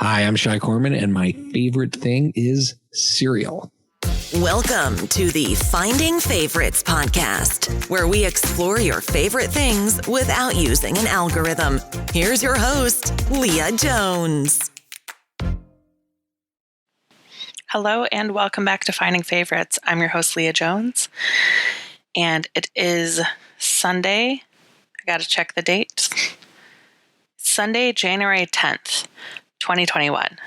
Hi, I'm Shai Korman, and my favorite thing is cereal. Welcome to the Finding Favorites podcast, where we explore your favorite things without using an algorithm. Here's your host, Leah Jones. Hello and welcome back to Finding Favorites. I'm your host, Leah Jones, and it is Sunday. I got to check the date. Sunday, January 10th, 2021.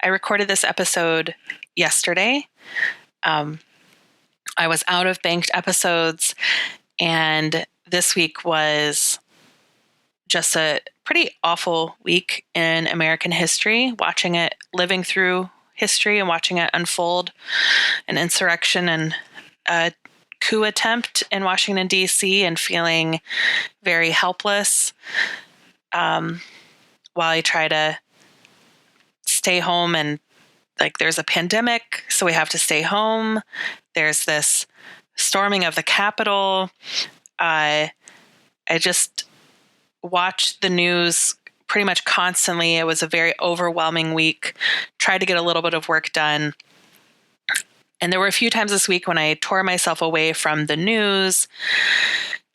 I recorded this episode yesterday. I was out of banked episodes, and this week was just a pretty awful week in American history, living through history and watching it unfold, an insurrection and a coup attempt in Washington, D.C., and feeling very helpless while I try to stay home. And there's a pandemic, so we have to stay home. There's this storming of the Capitol. I just watched the news pretty much constantly. It was a very overwhelming week. Tried to get a little bit of work done. And there were a few times this week when I tore myself away from the news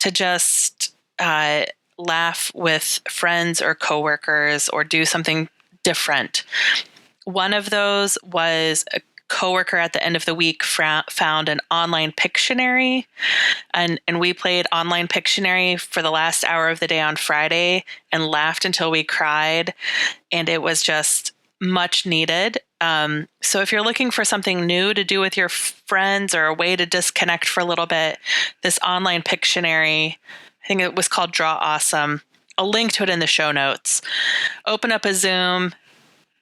to just laugh with friends or coworkers or do something different. One of those was a coworker at the end of the week found an online Pictionary, and we played online Pictionary for the last hour of the day on Friday and laughed until we cried, and it was just much needed. So if you're looking for something new to do with your friends or a way to disconnect for a little bit, this online Pictionary, I think it was called Draw Awesome. I'll link to it in the show notes. Open up a Zoom,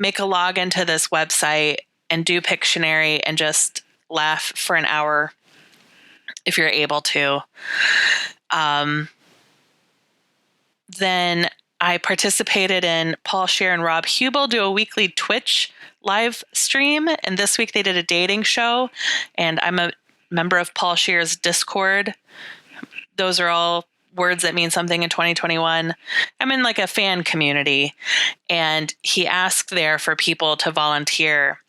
make a login to this website, and do Pictionary and just laugh for an hour if you're able to. Then I participated in Paul Scheer and Rob Hubel do a weekly Twitch live stream, and this week they did a dating show, and I'm a member of Paul Scheer's Discord. Those are all words that mean something in 2021. I'm in a fan community, and he asked there for people to volunteer.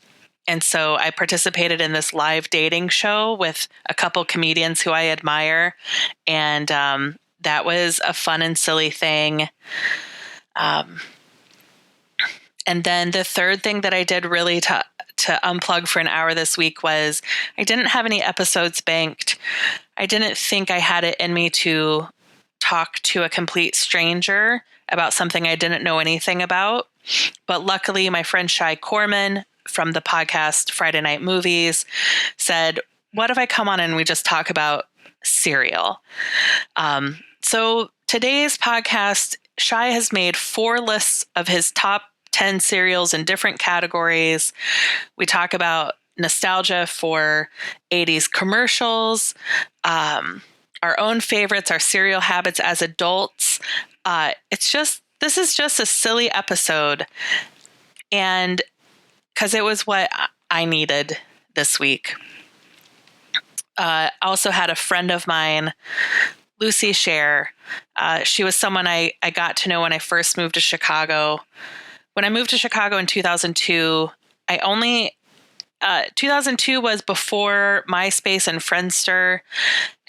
And so I participated in this live dating show with a couple comedians who I admire. And that was a fun and silly thing. And then the third thing that I did really to unplug for an hour this week was I didn't have any episodes banked. I didn't think I had it in me to talk to a complete stranger about something I didn't know anything about. But luckily, my friend Shai Korman from the podcast Friday Night Movies said, what if I come on and we just talk about cereal? So today's podcast, Shai has made 4 lists of his top 10 cereals in different categories. We talk about nostalgia for 80s commercials, our own favorites, our cereal habits as adults. This is just a silly episode. And because it was what I needed this week. I also had a friend of mine, Lucy Scher. She was someone I got to know when I first moved to Chicago. When I moved to Chicago in 2002, 2002 was before MySpace and Friendster.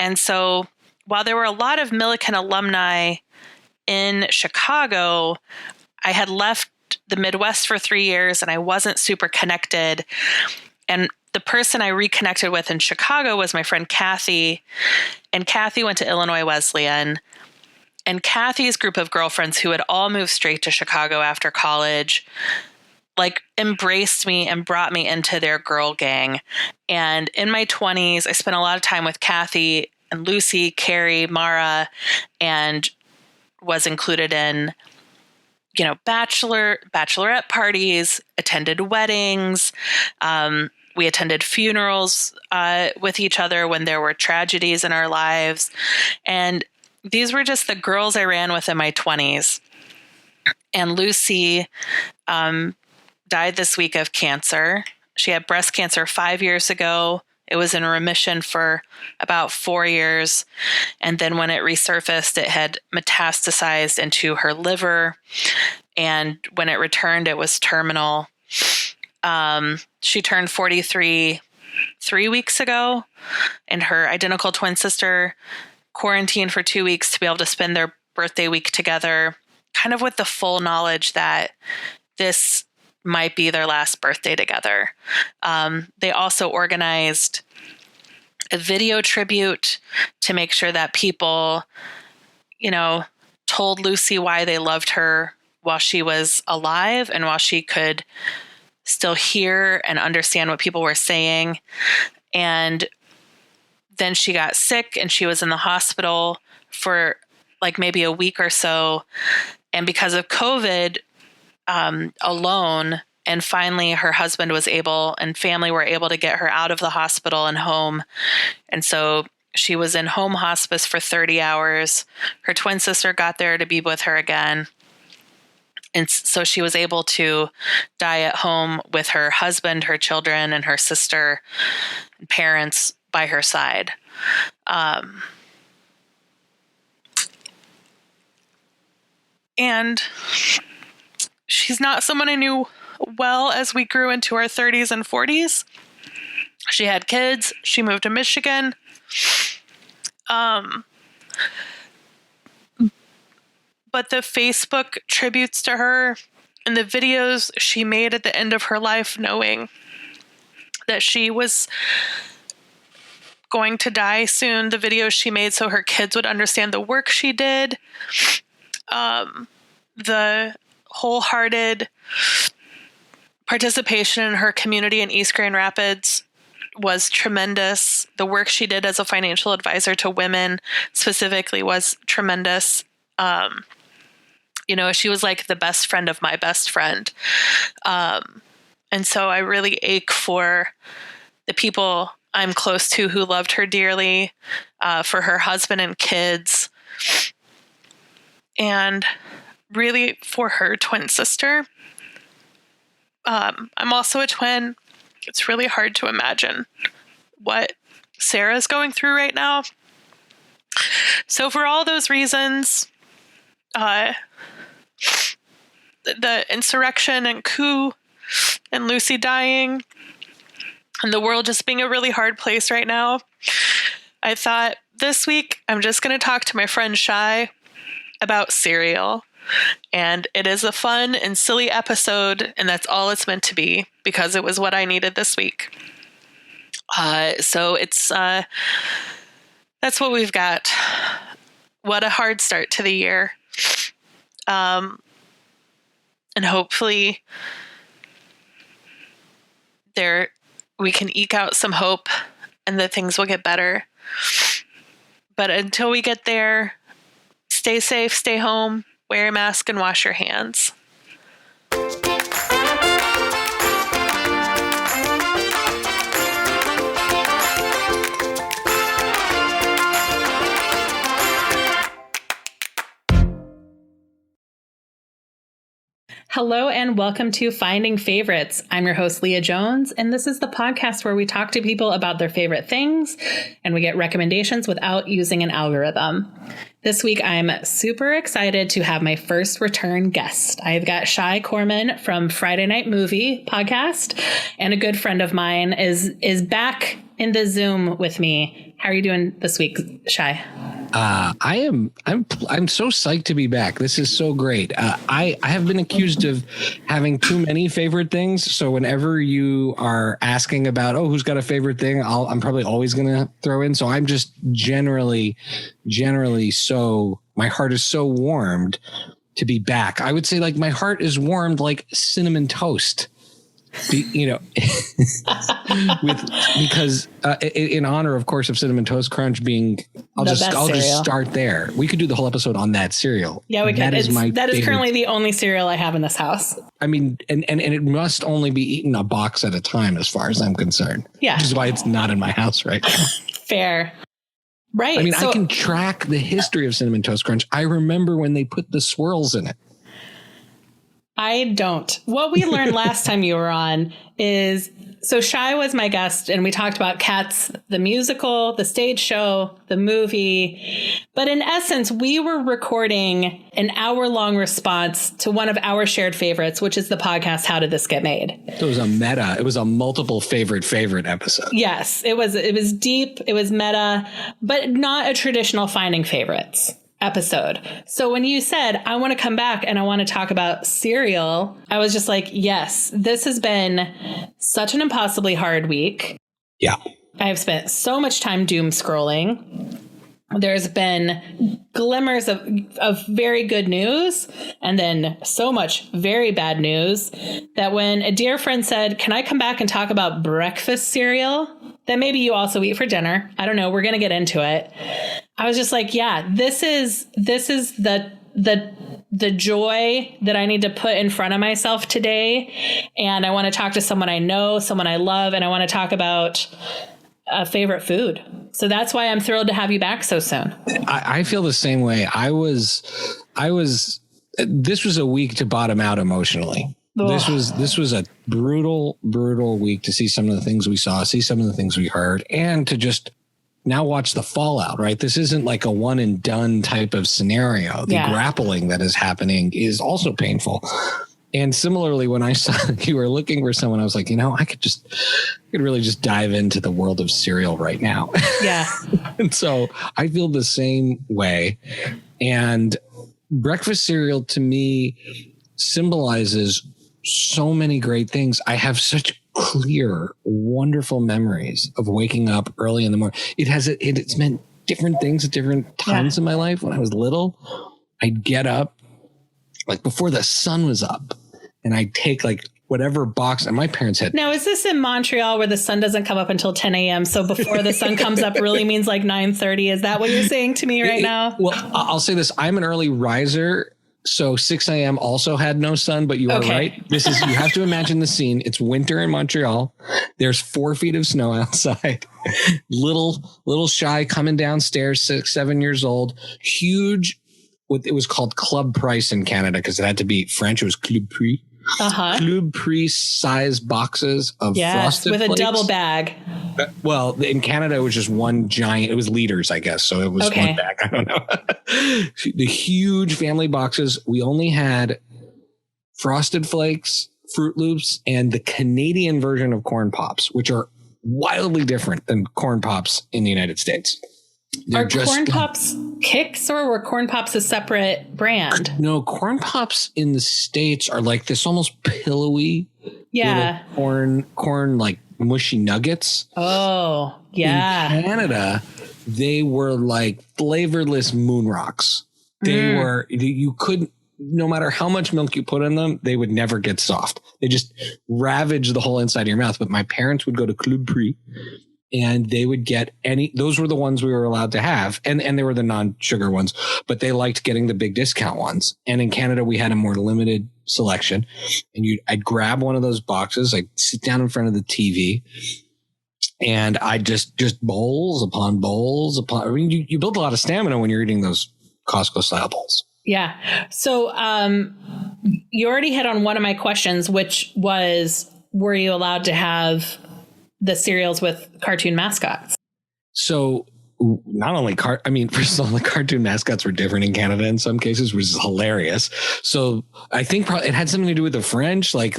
And so while there were a lot of Millikan alumni in Chicago, I had left the Midwest for 3 years and I wasn't super connected. And the person I reconnected with in Chicago was my friend Kathy. And Kathy went to Illinois Wesleyan. And Kathy's group of girlfriends who had all moved straight to Chicago after college, embraced me and brought me into their girl gang. And in my 20s, I spent a lot of time with Kathy and Lucy, Carrie, Mara, and was included in bachelorette parties, attended weddings. We attended funerals with each other when there were tragedies in our lives. And these were just the girls I ran with in my 20s. And Lucy died this week of cancer. She had breast cancer 5 years ago. It was in remission for about 4 years. And then when it resurfaced, it had metastasized into her liver. And when it returned, it was terminal. She turned 43 3 weeks ago, and her identical twin sister quarantined for 2 weeks to be able to spend their birthday week together, kind of with the full knowledge that this might be their last birthday together. They also organized a video tribute to make sure that people, told Lucy why they loved her while she was alive and while she could still hear and understand what people were saying. And then she got sick and she was in the hospital for like maybe a week or so. And because of COVID, alone. And finally, her husband was able and family were able to get her out of the hospital and home. And so she was in home hospice for 30 hours. Her twin sister got there to be with her again. And so she was able to die at home with her husband, her children, and her sister and parents by her side. And she's not someone I knew well as we grew into our 30s and 40s. She had kids. She moved to Michigan. But the Facebook tributes to her and the videos she made at the end of her life, knowing that she was going to die soon, the videos she made so her kids would understand the work she did, the wholehearted participation in her community in East Grand Rapids was tremendous. The work she did as a financial advisor to women specifically was tremendous. She was like the best friend of my best friend. And so I really ache for the people I'm close to who loved her dearly, for her husband and kids, and really for her twin sister. I'm also a twin. It's really hard to imagine what Sarah's going through right now. So for all those reasons, the insurrection and coup and Lucy dying and the world just being a really hard place right now, I thought this week I'm just going to talk to my friend Shai about cereal. And it is a fun and silly episode, and that's all it's meant to be because it was what I needed this week. So it's that's what we've got. What a hard start to the year. And hopefully we can eke out some hope and that things will get better. But until we get there, stay safe, stay home, wear a mask, and wash your hands. Hello and welcome to Finding Favorites. I'm your host, Leah Jones, and this is the podcast where we talk to people about their favorite things and we get recommendations without using an algorithm. This week, I'm super excited to have my first return guest. I've got Shai Korman from Friday Night Movie podcast, and a good friend of mine is back in the Zoom with me. How are you doing this week, Shai? I'm so psyched to be back. This is so great. I have been accused of having too many favorite things. So whenever you are asking about, who's got a favorite thing, I'm probably always going to throw in. So I'm just generally so, my heart is so warmed to be back. I would say like my heart is warmed like cinnamon toast. Because in honor, of course, of Cinnamon Toast Crunch being, I'll just start there. We could do the whole episode on that cereal. Yeah, we could. That is currently the only cereal I have in this house. I mean, and it must only be eaten a box at a time, as far as I'm concerned. Yeah, which is why it's not in my house right now. Fair. Right. I mean, I can track the history of Cinnamon Toast Crunch. I remember when they put the swirls in it. I don't. What we learned last time you were on is So Shai was my guest, and we talked about Cats, the musical, the stage show, the movie. But in essence, we were recording an hour-long response to one of our shared favorites, which is the podcast, How Did This Get Made? It was a meta. It was a multiple favorite episode. Yes, it was deep. It was meta, but not a traditional Finding Favorites episode. So when you said, I want to come back and I want to talk about cereal, I was just like, yes, this has been such an impossibly hard week. Yeah. I have spent so much time doom scrolling. There's been glimmers of very good news and then so much very bad news that when a dear friend said, can I come back and talk about breakfast cereal that maybe you also eat for dinner? I don't know. We're going to get into it. I was just like, yeah, this is the joy that I need to put in front of myself today. And I want to talk to someone I know, someone I love, and I want to talk about a favorite food. So that's why I'm thrilled to have you back so soon. I feel the same way. This was a week to bottom out emotionally. Ugh. This was a brutal week to see some of the things we saw, see some of the things we heard, and to just now watch the fallout, right? This isn't like a one and done type of scenario. The grappling that is happening is also painful. And similarly, when I saw you were looking for someone, I was like, I could really just dive into the world of cereal right now. Yeah. And so I feel the same way. And breakfast cereal to me symbolizes so many great things. I have such clear, wonderful memories of waking up early in the morning. It's meant different things at different times in my life. When I was little, I'd get up like before the sun was up and I'd take like whatever box, and my parents had. Now, is this in Montreal where the sun doesn't come up until 10 a.m.? So before the sun comes up really means like 9:30. Is that what you're saying to me right now? Well, I'll say this. I'm an early riser. So 6 a.m. also had no sun, but you are right. You have to imagine the scene. It's winter in Montreal. There's 4 feet of snow outside. Little Shai coming downstairs, 6, 7 years old, huge. It was called Club Price in Canada because it had to be French. It was Club Prix. Club Prix size boxes of Frosted with Flakes. A double bag. Well, in Canada, it was just one giant. It was liters, I guess. So it was one bag. I don't know. The huge family boxes. We only had Frosted Flakes, Fruit Loops, and the Canadian version of Corn Pops, which are wildly different than Corn Pops in the United States. Are Corn Pops Kicks, or were Corn Pops a separate brand? No, Corn Pops in the States are like this almost pillowy corn like mushy nuggets. Oh, yeah. In Canada, they were like flavorless moon rocks. They were, you couldn't, no matter how much milk you put in them, they would never get soft. They just ravaged the whole inside of your mouth. But my parents would go to Club Prix and they would get those were the ones we were allowed to have. And they were the non-sugar ones, but they liked getting the big discount ones. And in Canada, we had a more limited selection. And I'd grab one of those boxes, I'd sit down in front of the TV, and I'd just bowls upon bowls upon, I mean, you build a lot of stamina when you're eating those Costco style bowls. Yeah. So, you already hit on one of my questions, which was, were you allowed to have the cereals with cartoon mascots? So not only first of all, the cartoon mascots were different in Canada in some cases, which is hilarious. So I think probably it had something to do with the French, like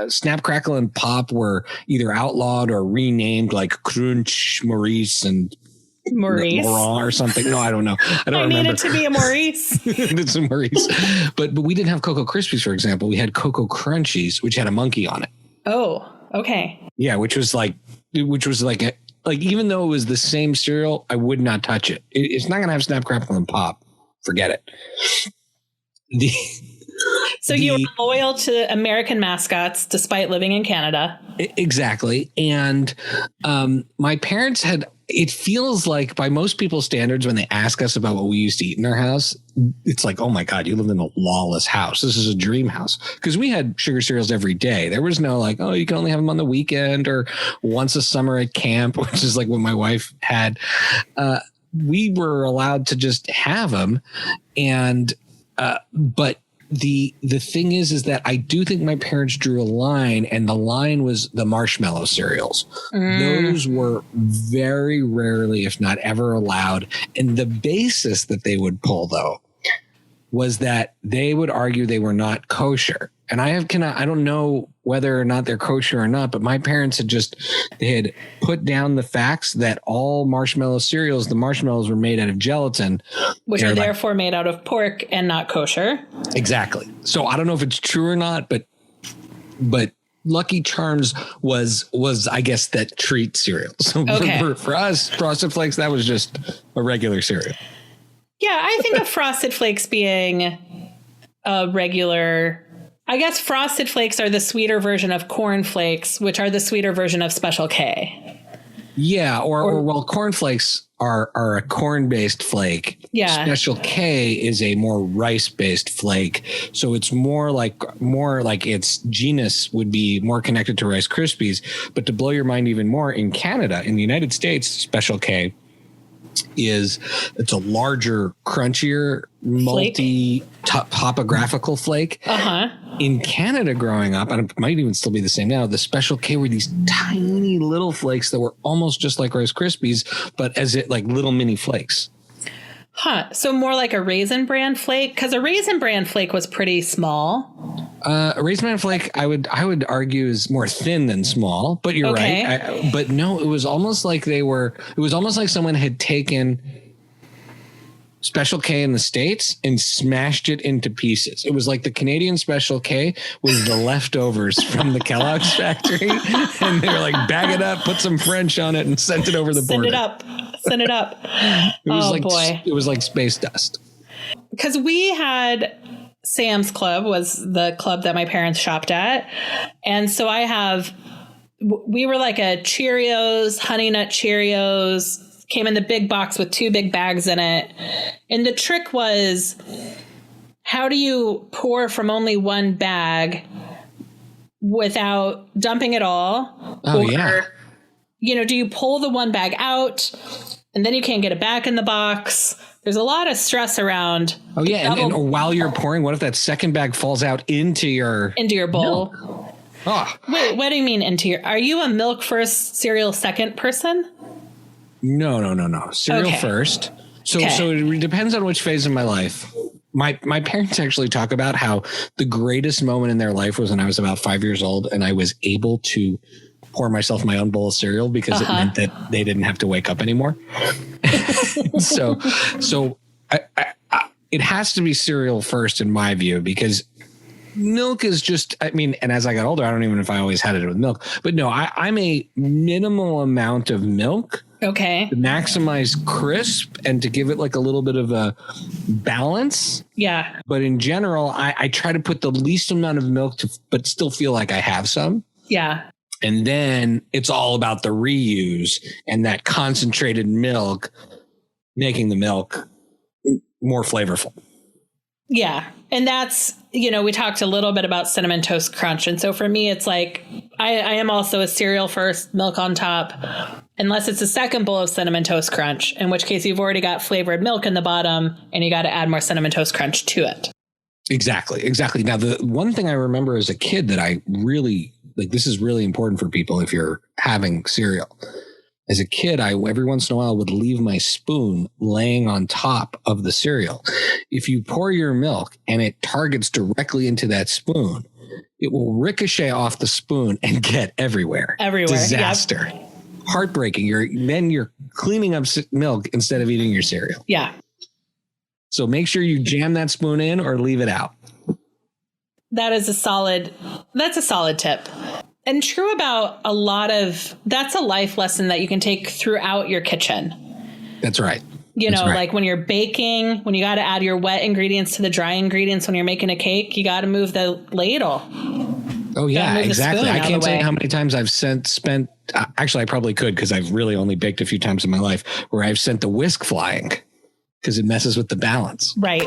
Snap, Crackle, and Pop were either outlawed or renamed, like Crunch, Maurice, and Laurent or something. No, I don't know. I remember. Need it to be a Maurice. It's a Maurice. But we didn't have Cocoa Krispies, for example. We had Cocoa Crunchies, which had a monkey on it. Oh, okay. Yeah, which was like even though it was the same cereal, I would not touch it. It's not going to have Snap, Crackle, and Pop. Forget it. So you were loyal to American mascots despite living in Canada. Exactly. And my parents it feels like by most people's standards, when they ask us about what we used to eat in our house, it's like, oh my God, you live in a lawless house. This is a dream house. Because we had sugar cereals every day. There was no like, oh, you can only have them on the weekend or once a summer at camp, which is like what my wife had. We were allowed to just have them. And, but the thing is that I do think my parents drew a line, and the line was the marshmallow cereals. Those were very rarely, if not ever, allowed. And the basis that they would pull, though, was that they would argue they were not kosher. And I don't know whether or not they're kosher or not, but my parents had put down the facts that all marshmallow cereals, the marshmallows were made out of gelatin. Which are therefore made out of pork and not kosher. Exactly. So I don't know if it's true or not, but Lucky Charms was I guess that treat cereal. So for us, Frosted Flakes, that was just a regular cereal. Yeah, I think of Frosted Flakes being a regular. I guess Frosted Flakes are the sweeter version of Corn Flakes, which are the sweeter version of Special K. Yeah, or Corn Flakes are a corn-based flake. Yeah. Special K is a more rice-based flake. So it's more like its genus would be more connected to Rice Krispies. But to blow your mind even more, in Canada, in the United States, Special K it's a larger, crunchier, multi-topographical flake. In Canada growing up, and it might even still be the same now, the Special K were these tiny little flakes that were almost just like Rice Krispies, but like little mini flakes. So more like a Raisin Bran flake? Because a Raisin Bran flake was pretty small. A Raisin Bran flake, I would argue, is more thin than small, but you're right. But no, it was almost like someone had taken Special K in the States and smashed it into pieces. It was like the Canadian Special K was the leftovers from the Kellogg's factory. And they were like, bag it up, put some French on it, and sent it over the border. Send it up. It was like space dust. Because we had Sam's Club was the club that my parents shopped at. And so we were like a Cheerios, Honey Nut Cheerios, came in the big box with 2 big bags in it. And the trick was, how do you pour from only one bag without dumping it all? Do you pull the one bag out and then you can't get it back in the box? There's a lot of stress around. Oh, yeah. And while you're pouring, what if that second bag falls out into your bowl? Milk? Oh. Wait, what do you mean are you a milk first, cereal second person? No. Cereal first. So it depends on which phase of my life. My parents actually talk about how the greatest moment in their life was when I was about 5 years old and I was able to pour myself my own bowl of cereal because it meant that they didn't have to wake up anymore. So it has to be cereal first in my view, because milk is just, and as I got older, I don't even know if I always had it with milk, but no, I'm a minimal amount of milk. Okay. To maximize crisp and to give it like a little bit of a balance. Yeah. But in general, I try to put the least amount of milk but still feel like I have some. Yeah. And then it's all about the reuse and that concentrated milk, making the milk more flavorful. Yeah. And that's, we talked a little bit about Cinnamon Toast Crunch. And so for me, it's like, I am also a cereal first, milk on top, unless it's a second bowl of Cinnamon Toast Crunch, in which case you've already got flavored milk in the bottom and you got to add more Cinnamon Toast Crunch to it. Exactly. Now, the one thing I remember as a kid that I really this is really important for people if you're having cereal. As a kid, I every once in a while would leave my spoon laying on top of the cereal. If you pour your milk and it targets directly into that spoon, it will ricochet off the spoon and get everywhere. Disaster. Yep. Heartbreaking. You're cleaning up milk instead of eating your cereal. Yeah. So make sure you jam that spoon in or leave it out. That's a solid tip. And true about that's a life lesson that you can take throughout your kitchen. That's right. Like when you're baking, when you got to add your wet ingredients to the dry ingredients, when you're making a cake, you got to move the ladle. Oh, yeah, exactly. I can't tell you how many times I've spent, actually, I probably could because I've really only baked a few times in my life where I've sent the whisk flying because it messes with the balance. Right.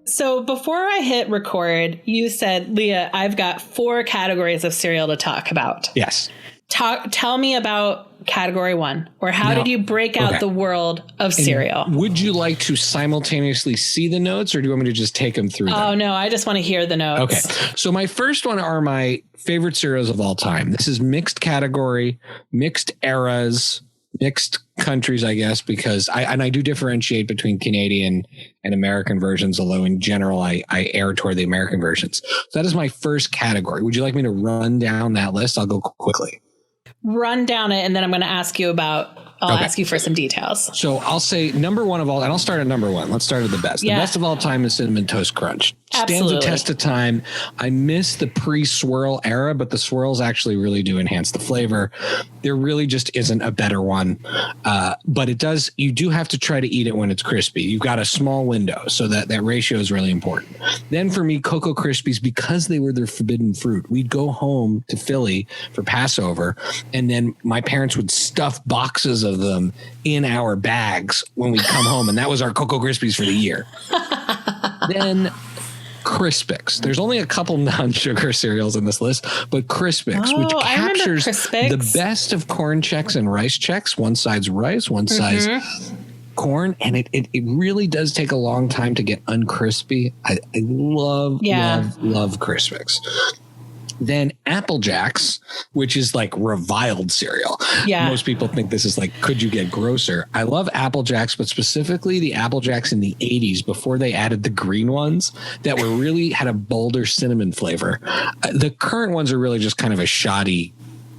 So So before I hit record, you said, Leah, I've got 4 categories of cereal to talk about. Yes. Tell me about category 1, or how Now, did you break out the world of cereal? Would you like to simultaneously see the notes, or do you want me to just take them through them? Oh, no, I just want to hear the notes. Okay. So my first one are my favorite cereals of all time. This is mixed category, mixed eras, mixed countries, I guess, because I do differentiate between Canadian and American versions, although in general, I err toward the American versions. So that is my first category. Would you like me to run down that list? I'll go quickly. Run down it, and then I'm going to ask you ask you for some details. So I'll say number 1 of all, and I'll start at number 1. Let's start at the best. Yeah. The best of all time is Cinnamon Toast Crunch. Absolutely. Stands the test of time. I miss the pre-swirl era, but the swirls actually really do enhance the flavor. There really just isn't a better one. But it does, you do have to try to eat it when it's crispy. You've got a small window, so that ratio is really important. Then for me, Cocoa Krispies, because they were their forbidden fruit, we'd go home to Philly for Passover, and then my parents would stuff boxes of them in our bags when we come home, and that was our Cocoa Krispies for the year. Then Crispix. There's only a couple non-sugar cereals in this list, but Crispix, which captures the best of corn checks and rice checks. One side's rice, one side's corn, and it really does take a long time to get uncrispy. I love Crispix. Then Apple Jacks, which is like reviled cereal. Yeah. Most people think this is like, could you get grosser? I love Apple Jacks, but specifically the Apple Jacks in the 80s before they added the green ones that were really had a bolder cinnamon flavor. The current ones are really just kind of a shoddy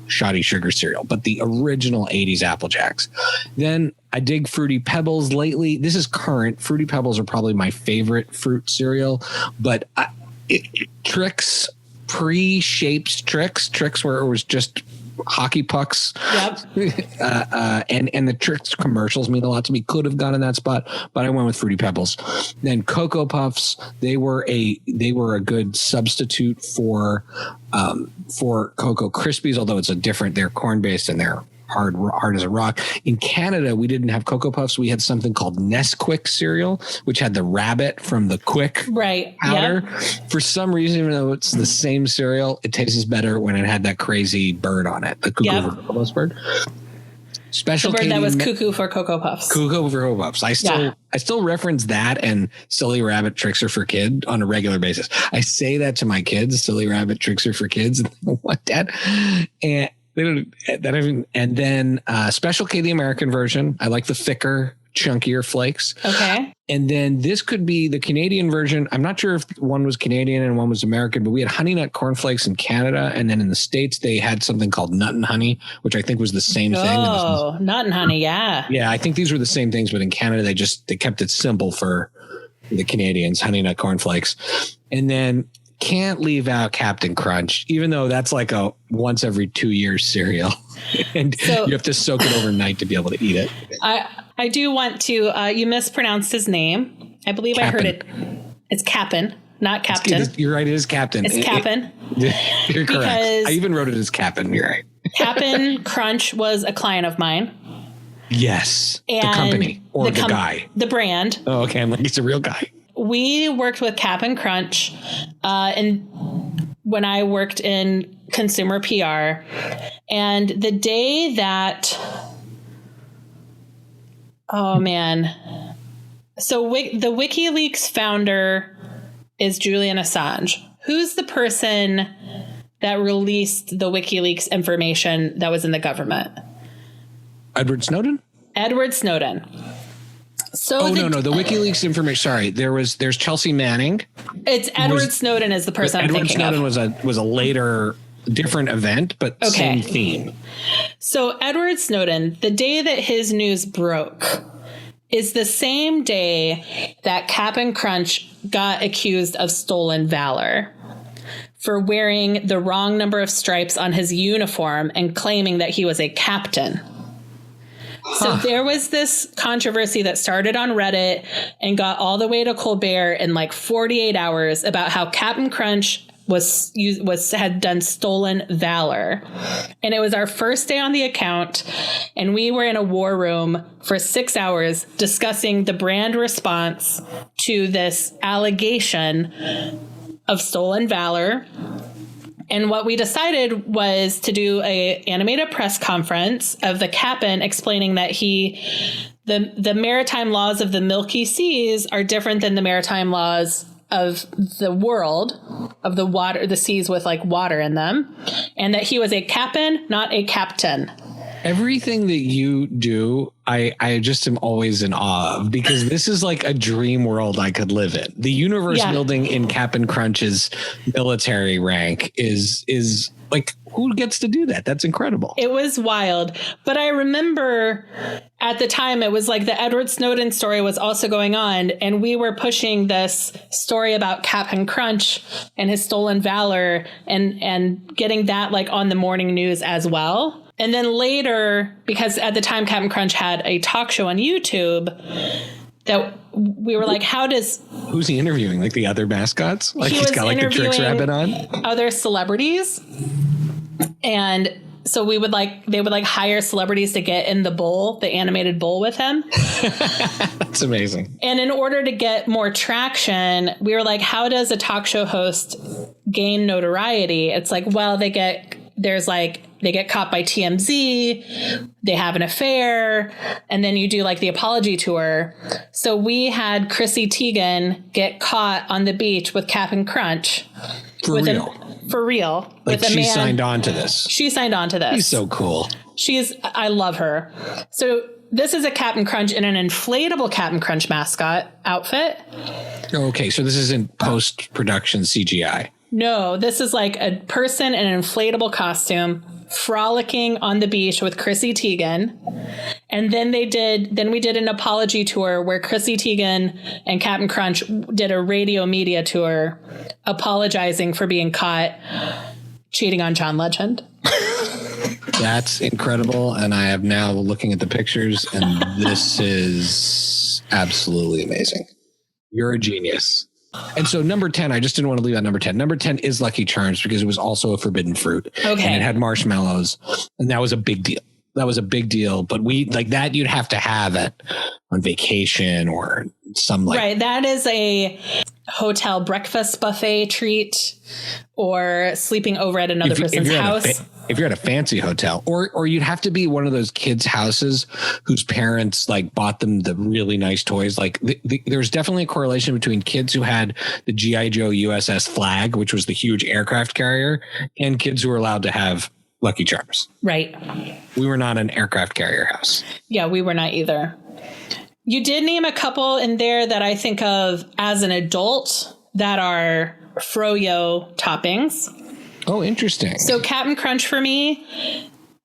sugar cereal, but the original 80s Apple Jacks. Then I dig Fruity Pebbles lately. This is current. Fruity Pebbles are probably my favorite fruit cereal, but Trix, pre-shaped Trix where it was just hockey pucks. Yep. And the Trix commercials mean a lot to me. Could have gone in that spot, but I went with Fruity Pebbles. Then Cocoa Puffs, they were a good substitute for Cocoa Krispies, although it's they're corn based and they're hard as a rock. In Canada, we didn't have Cocoa Puffs. We had something called Nesquik cereal, which had the rabbit from the Quick powder. Yep. For some reason, even though it's the same cereal, it tastes better when it had that crazy bird on it, the cuckoo for Cocoa Puffs bird. Special the bird that was cuckoo for Cocoa Puffs. Cuckoo for Cocoa Puffs. I still reference that and Silly Rabbit Tricks Are for Kid on a regular basis. I say that to my kids, Silly Rabbit Tricks Are for Kids. What, Dad? And they don't. And then Special K, the American version. I like the thicker, chunkier flakes. Okay. And then this could be the Canadian version. I'm not sure if one was Canadian and one was American, but we had Honey Nut Cornflakes in Canada, and then in the States they had something called Nut and Honey, which I think was the same thing. Oh, Nut and Honey, yeah. Yeah, I think these were the same things, but in Canada they kept it simple for the Canadians. Honey Nut Cornflakes, and then can't leave out Captain Crunch, even though that's like a once every 2 years cereal, and you have to soak it overnight to be able to eat it. I do want to. You mispronounced his name. I believe Cap'n. I heard it. It's Cap'n, not Captain. You're right. It is Captain. It's Cap'n. You're correct. I even wrote it as Cap'n. You're right. Cap'n Crunch was a client of mine. Yes, and the company or the guy, the brand. Oh, okay. I'm like, he's a real guy. We worked with Cap'n Crunch, and when I worked in consumer PR, and the day that, oh man, so the WikiLeaks founder is Julian Assange. Who's the person that released the WikiLeaks information that was in the government? Edward Snowden. So no. The WikiLeaks information. Sorry, there's Chelsea Manning. It's Edward Snowden is the person I'm thinking of. Edward Snowden was a later different event, but same theme. So Edward Snowden, the day that his news broke, is the same day that Cap'n Crunch got accused of stolen valor for wearing the wrong number of stripes on his uniform and claiming that he was a captain. So there was this controversy that started on Reddit and got all the way to Colbert in like 48 hours about how Cap'n Crunch had done Stolen Valor. And it was our first day on the account, and we were in a war room for 6 hours discussing the brand response to this allegation of stolen valor. And what we decided was to do a animated press conference of the captain explaining that the maritime laws of the Milky Seas are different than the maritime laws of the world, of the water, the seas with like water in them, and that he was a captain, not a captain. Everything that you do, I just am always in awe of, because this is like a dream world I could live in. The universe building in Cap'n Crunch's military rank is like, who gets to do that? That's incredible. It was wild. But I remember at the time, it was like the Edward Snowden story was also going on. And we were pushing this story about Cap'n Crunch and his stolen valor and getting that like on the morning news as well. And then later, because at the time Cap'n Crunch had a talk show on YouTube, that we were like, who's he interviewing? Like the other mascots? Like he's got like the Tricks Rabbit on? Other celebrities. And so they would hire celebrities to get in the bowl, the animated bowl with him. That's amazing. And in order to get more traction, we were like, how does a talk show host gain notoriety? It's like, well, they get caught by TMZ, they have an affair, and then you do like the apology tour. So we had Chrissy Teigen get caught on the beach with Cap'n Crunch. For real. Like she signed on to this. She signed on to this. She's so cool. I love her. So this is a Cap'n Crunch in an inflatable Cap'n Crunch mascot outfit. Okay, so this isn't post-production CGI. No, this is like a person in an inflatable costume frolicking on the beach with Chrissy Teigen. And then we did an apology tour where Chrissy Teigen and Cap'n Crunch did a radio media tour apologizing for being caught cheating on John Legend. That's incredible. And I am now looking at the pictures, and this is absolutely amazing. You're a genius. And so number 10, I just didn't want to leave out number 10. Number 10 is Lucky Charms because it was also a forbidden fruit. Okay. And it had marshmallows. And that was a big deal. But we like that you'd have to have it on vacation or some like. Right. That is a hotel breakfast buffet treat or sleeping over at another person's house. If you're at a fancy hotel, or you'd have to be one of those kids' houses whose parents like bought them the really nice toys. Like there's definitely a correlation between kids who had the G.I. Joe USS Flag, which was the huge aircraft carrier, and kids who were allowed to have Lucky Charms. Right. We were not an aircraft carrier house. Yeah, we were not either. You did name a couple in there that I think of as an adult that are froyo toppings. Oh, interesting. So Cap'n Crunch for me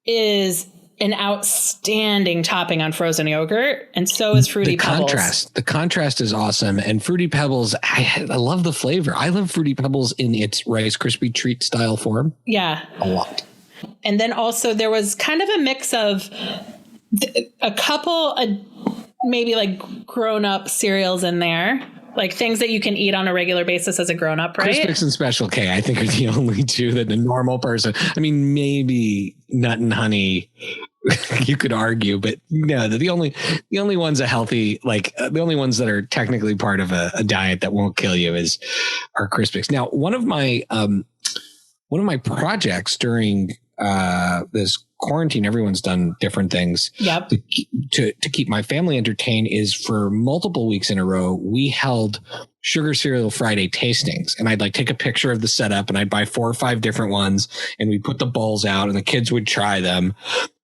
is an outstanding topping on frozen yogurt, and so is Fruity Pebbles. The contrast is awesome. And Fruity Pebbles, I love the flavor. I love Fruity Pebbles in its Rice Krispie treat style form. Yeah. A lot. And then also there was kind of a mix of a couple maybe like grown-up cereals in there. Like things that you can eat on a regular basis as a grown-up, right? Crispix and Special K, I think, are the only two that a normal person. I mean, maybe Nut and Honey, you could argue, but no, the only ones a healthy, like the only ones that are technically part of a diet that won't kill you are Crispix. Now, one of my projects during this quarantine, everyone's done different things. Yep. To keep my family entertained is for multiple weeks in a row, we held Sugar Cereal Friday tastings, and I'd like take a picture of the setup and I'd buy 4 or 5 different ones and we'd put the bowls out and the kids would try them.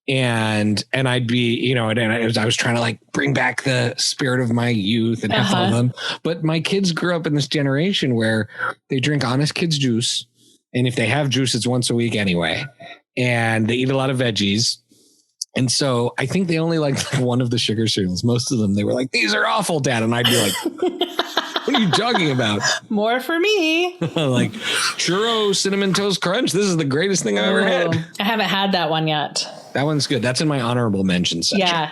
And I'd be, and I was trying to like bring back the spirit of my youth and have fun with them. But my kids grew up in this generation where they drink Honest Kids juice. And if they have juice, it's once a week anyway. And they eat a lot of veggies. And so I think they only liked one of the sugar cereals. Most of them, they were like, these are awful, Dad. And I'd be like, what are you talking about? More for me. Like Churro Cinnamon Toast Crunch. This is the greatest thing I've ever had. I haven't had that one yet. That one's good. That's in my honorable mention section. Yeah.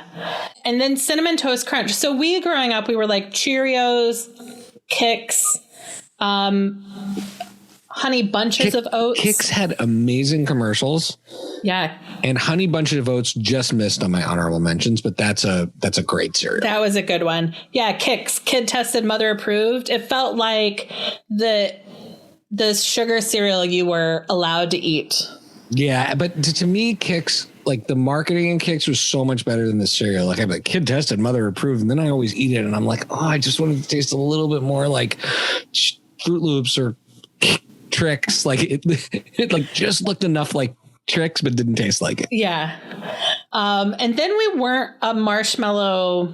And then Cinnamon Toast Crunch. So we growing up, we were like Cheerios, Kix, Honey Bunches of Oats. Kix had amazing commercials. Yeah. And Honey Bunches of Oats just missed on my honorable mentions, but that's a great cereal. That was a good one. Yeah, Kix, kid tested, mother approved. It felt like the sugar cereal you were allowed to eat. Yeah, but to me, Kix, like the marketing in Kix was so much better than the cereal. Like I'm like kid tested, mother approved, and then I always eat it, and I'm like, oh, I just wanted to taste a little bit more like Fruit Loops or Trix. Like it like just looked enough like Trix, but didn't taste like it. Yeah. And then we weren't a marshmallow.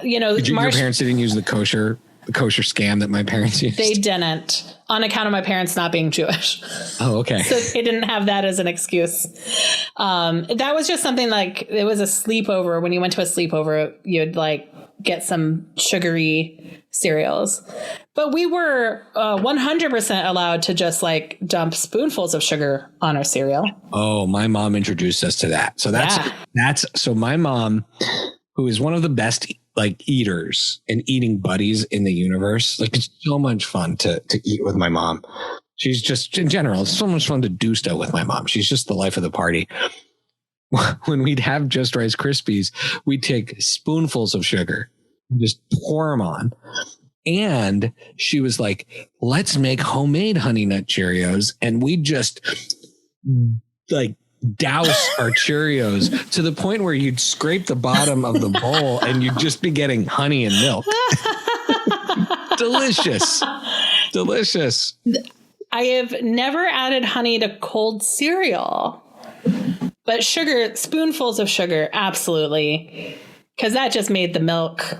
Your parents didn't use the kosher scam that my parents used. They didn't, on account of my parents not being Jewish. Oh, okay. So they didn't have that as an excuse. That was just something like, it was a sleepover. When you went to a sleepover, you'd like get some sugary cereals. But we were 100% allowed to just like dump spoonfuls of sugar on our cereal. Oh, my mom introduced us to that. So so my mom, who is one of the best like eaters and eating buddies in the universe. Like it's so much fun to eat with my mom. She's just, in general, it's so much fun to do stuff with my mom. She's just the life of the party. When we'd have Just Rice Krispies, we'd take spoonfuls of sugar and just pour them on. And she was like, let's make homemade Honey Nut Cheerios. And we just like douse our Cheerios to the point where you'd scrape the bottom of the bowl and you'd just be getting honey and milk. Delicious. I have never added honey to cold cereal, but sugar, spoonfuls of sugar, absolutely. Because that just made the milk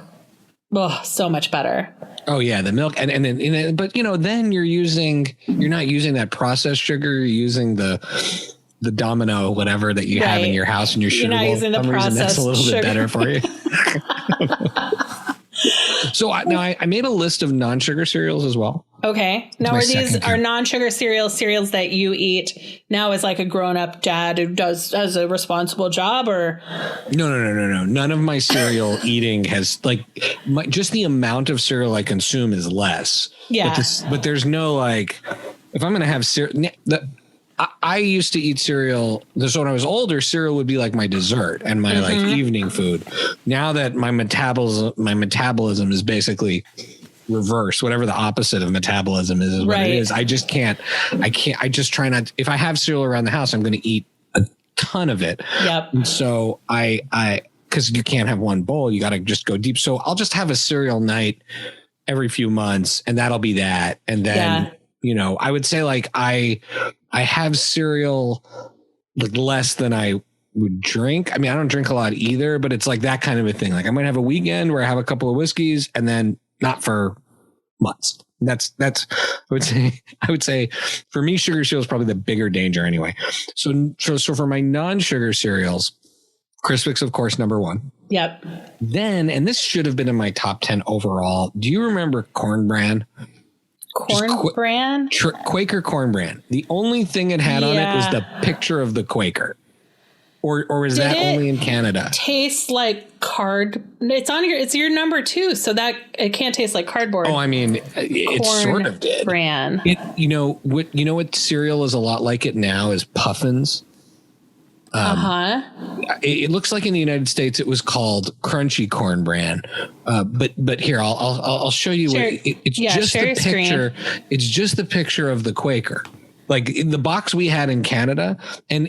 so much better. Oh yeah, the milk but then you're not using that processed sugar. You're using the Domino, whatever that you have in your house, and your sugar bowl. Using the processed that's a little sugar. bit better for you. So I made a list of non-sugar cereals as well. Okay. Now are non-sugar cereals that you eat now as like a grown-up dad who has a responsible job, or? No. None of my cereal eating has just the amount of cereal I consume is less. Yeah. But there's no like, if I'm going to have cereal, I used to eat cereal. So when I was older, cereal would be like my dessert and my like evening food. Now that my metabolism is basically reverse, whatever the opposite of metabolism is what it is. I just try not, if I have cereal around the house, I'm going to eat a ton of it. Yep. And so because you can't have one bowl, you got to just go deep. So I'll just have a cereal night every few months, and that'll be that. And then, I would say like I have cereal like less than I would drink. I mean, I don't drink a lot either, but it's like that kind of a thing. Like I might have a weekend where I have a couple of whiskeys and then not for months. That's I would say for me, sugar cereal is probably the bigger danger anyway. So for my non-sugar cereals, Crispix, of course, number one. Yep. Then, and this should have been in my top 10 overall. Do you remember Corn Bran? Quaker Corn Bran. The only thing it had on it was the picture of the Quaker. Or is that only in Canada? Tastes like card. It's your number 2, so that it can't taste like cardboard. Oh, I mean, it sort of did. Bran. What cereal is a lot like it now is Puffins. It looks like in the United States it was called Crunchy Corn Bran, but here I'll show you. It's just the picture. It's just the picture of the Quaker, like in the box we had in Canada, and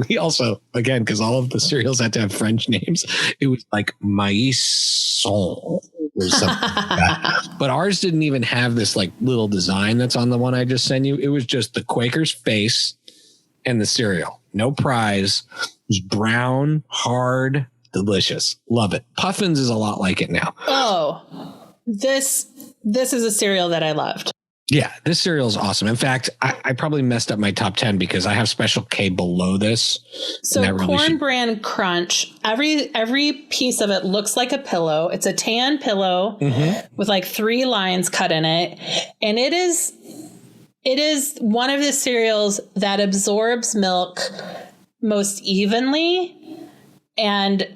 we also, again, because all of the cereals had to have French names, it was like Maison or something like that. But ours didn't even have this like little design that's on the one I just sent you. It was just the Quaker's face and the cereal. No prize. It was brown, hard, delicious. Love it. Puffins is a lot like it now. Oh, this is a cereal that I loved. Yeah, this cereal is awesome. In fact, I probably messed up my top 10 because I have Special K below this. So Corn Bran Crunch, every piece of it looks like a pillow. It's a tan pillow with like 3 lines cut in it. And it is one of the cereals that absorbs milk most evenly. And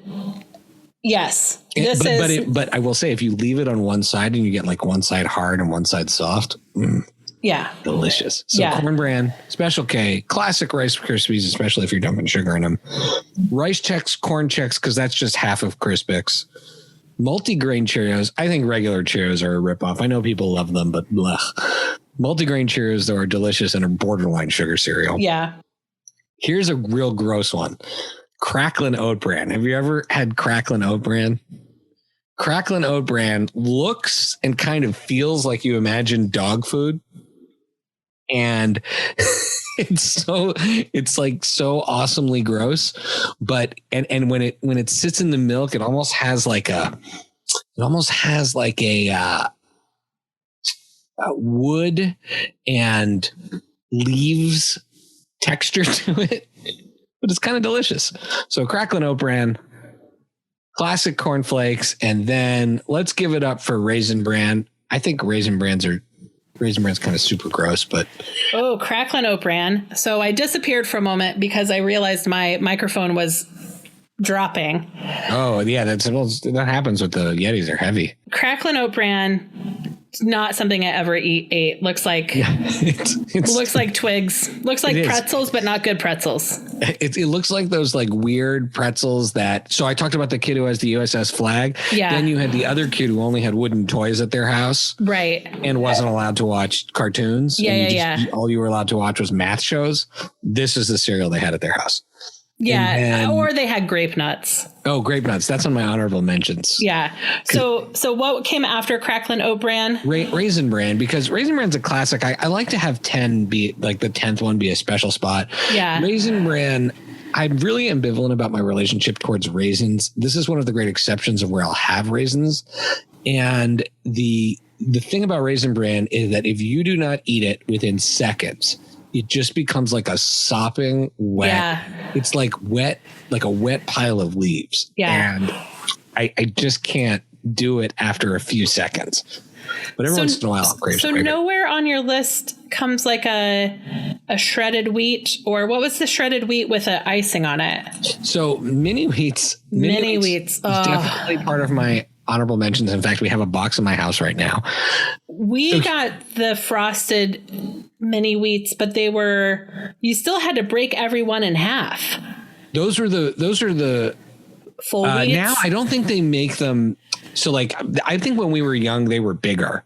yes, but I will say, if you leave it on one side and you get like one side hard and one side soft, Yeah. Delicious. So Corn Bran, Special K, classic Rice Krispies, especially if you're dumping sugar in them. Rice Chex, Corn Chex, because that's just half of Crispix. Multigrain Cheerios. I think regular Cheerios are a ripoff. I know people love them, but blech. Multigrain Cheerios, though, are delicious and are borderline sugar cereal. Yeah. Here's a real gross one. Cracklin' Oat Bran. Have you ever had Cracklin' Oat Bran? Cracklin' Oat Bran looks and kind of feels like you imagine dog food. And it's like so awesomely gross. But and when it sits in the milk, it almost has like a wood and leaves texture to it, but it's kind of delicious. So Cracklin' Oat Bran, classic cornflakes, and then let's give it up for Raisin Bran. I think Raisin Bran's kind of super gross, but Cracklin' Oat Bran. So I disappeared for a moment because I realized my microphone was dropping. Oh yeah, that happens with the Yetis. They're heavy. Cracklin' Oat Bran. Not something I ever ate. Looks like looks like twigs. Looks like pretzels, but not good pretzels. It looks like those like weird pretzels that. So I talked about the kid who has the USS flag. Yeah. Then you had the other kid who only had wooden toys at their house. Right. And wasn't allowed to watch cartoons. Yeah. All you were allowed to watch was math shows. This is the cereal they had at their house. Yeah, or they had grape nuts. Oh, grape nuts. That's on my honorable mentions. Yeah. So what came after Cracklin' Oat Bran? Raisin Bran, because Raisin Bran's a classic. I like to have 10 be like the 10th one be a special spot. Yeah. Raisin Bran, I'm really ambivalent about my relationship towards raisins. This is one of the great exceptions of where I'll have raisins. And the thing about Raisin Bran is that if you do not eat it within seconds, it just becomes like a sopping wet. Yeah. It's like wet, like a wet pile of leaves. Yeah. And I just can't do it after a few seconds. But every once in a while, I'll crave it. So nowhere on your list comes like a shredded wheat, or what was the shredded wheat with an icing on it? So mini wheats. Mini wheats is definitely part of my honorable mentions. In fact, we have a box in my house right now. We got the frosted mini wheats, but you still had to break every one in half. Those are the full wheats. Now I don't think they make them. So like, I think when we were young, they were bigger.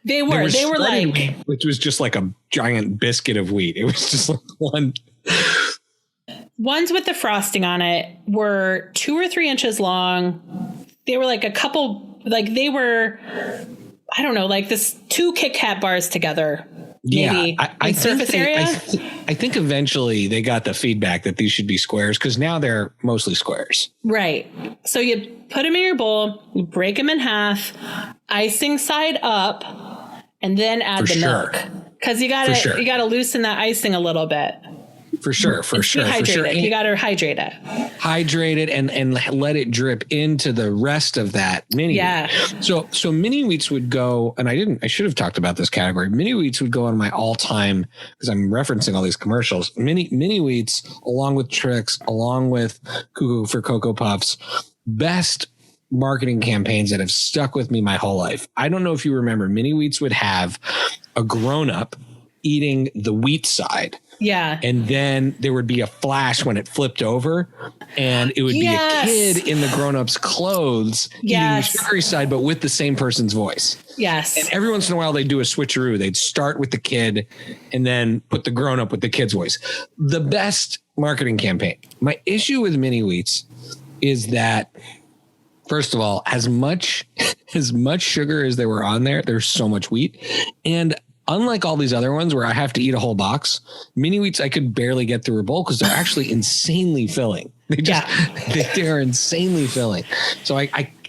They were like wheat, which was just like a giant biscuit of wheat. It was just like one. Ones with the frosting on it were 2 or 3 inches long. They were like a couple, like they were, I don't know, like this 2 Kit Kat bars together. Maybe I think eventually they got the feedback that these should be squares, because now they're mostly squares. Right. So you put them in your bowl, you break them in half, icing side up, and then add the milk. Because you gotta loosen that icing a little bit. For sure. You got to hydrate it. Hydrate it and let it drip into the rest of that mini. Yeah. Wheat. So mini wheats would go, and I should have talked about this category. Mini wheats would go on my all-time, because I'm referencing all these commercials. Mini wheats, along with Trix, along with Cuckoo for Cocoa Puffs, best marketing campaigns that have stuck with me my whole life. I don't know if you remember, mini wheats would have a grown-up eating the wheat side. Yeah. And then there would be a flash when it flipped over, and it would be a kid in the grown-up's clothes eating the sugary side, but with the same person's voice. Yes. And every once in a while they'd do a switcheroo. They'd start with the kid and then put the grown-up with the kid's voice. The best marketing campaign. My issue with mini wheats is that, first of all, as much sugar as there were on there, there's so much wheat. And unlike all these other ones where I have to eat a whole box, mini wheats I could barely get through a bowl because they're actually insanely filling. They are insanely filling. So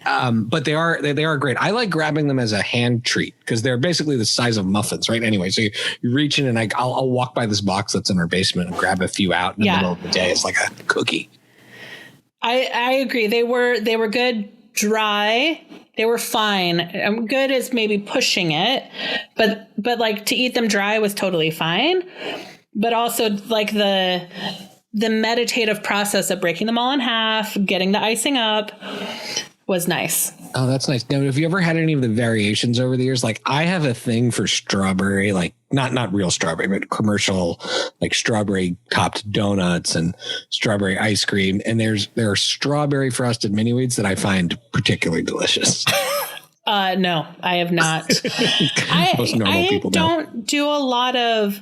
but they are great. I like grabbing them as a hand treat because they're basically the size of muffins, right? Anyway, so you reach in and I'll walk by this box that's in our basement and grab a few out in the middle of the day. It's like a cookie. I agree. They were good dry. They were fine. Good as maybe pushing it, but like to eat them dry was totally fine. But also like the meditative process of breaking them all in half, getting the icing up, was nice. Oh, that's nice. Now, have you ever had any of the variations over the years? Like I have a thing for strawberry, like not real strawberry, but commercial, like strawberry topped donuts and strawberry ice cream. And there are strawberry frosted mini wheats that I find particularly delicious. No, I have not. Most normal people don't do a lot of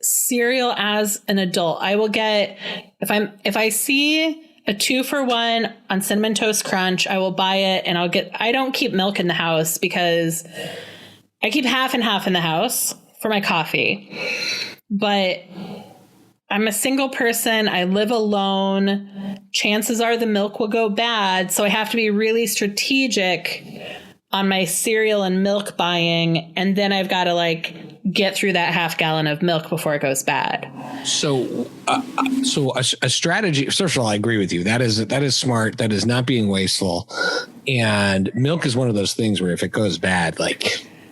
cereal as an adult. I will get if I see a 2-for-1 on Cinnamon Toast Crunch, I will buy it, and I don't keep milk in the house because I keep half and half in the house for my coffee. But I'm a single person. I live alone. Chances are the milk will go bad. So I have to be really strategic on my cereal and milk buying. And then I've got to get through that half gallon of milk before it goes bad. So a strategy, first of all, I agree with you. That is smart. That is not being wasteful. And milk is one of those things where if it goes bad,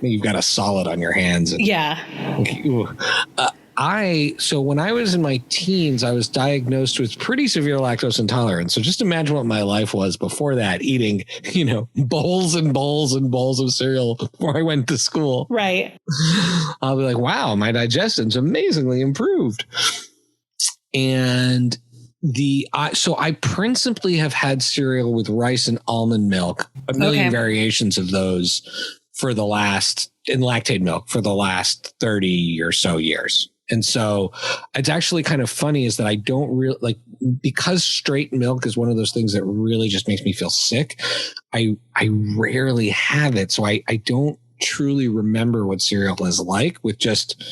you've got a solid on your hands. And, yeah. So when I was in my teens, I was diagnosed with pretty severe lactose intolerance. So just imagine what my life was before that, eating, bowls and bowls and bowls of cereal before I went to school. Right. I'll be like, wow, my digestion's amazingly improved. And so I principally have had cereal with rice and almond milk, a million variations of those in lactate milk for the last 30 or so years. And so it's actually kind of funny is that I don't really because straight milk is one of those things that really just makes me feel sick. I rarely have it. So I don't truly remember what cereal is like with just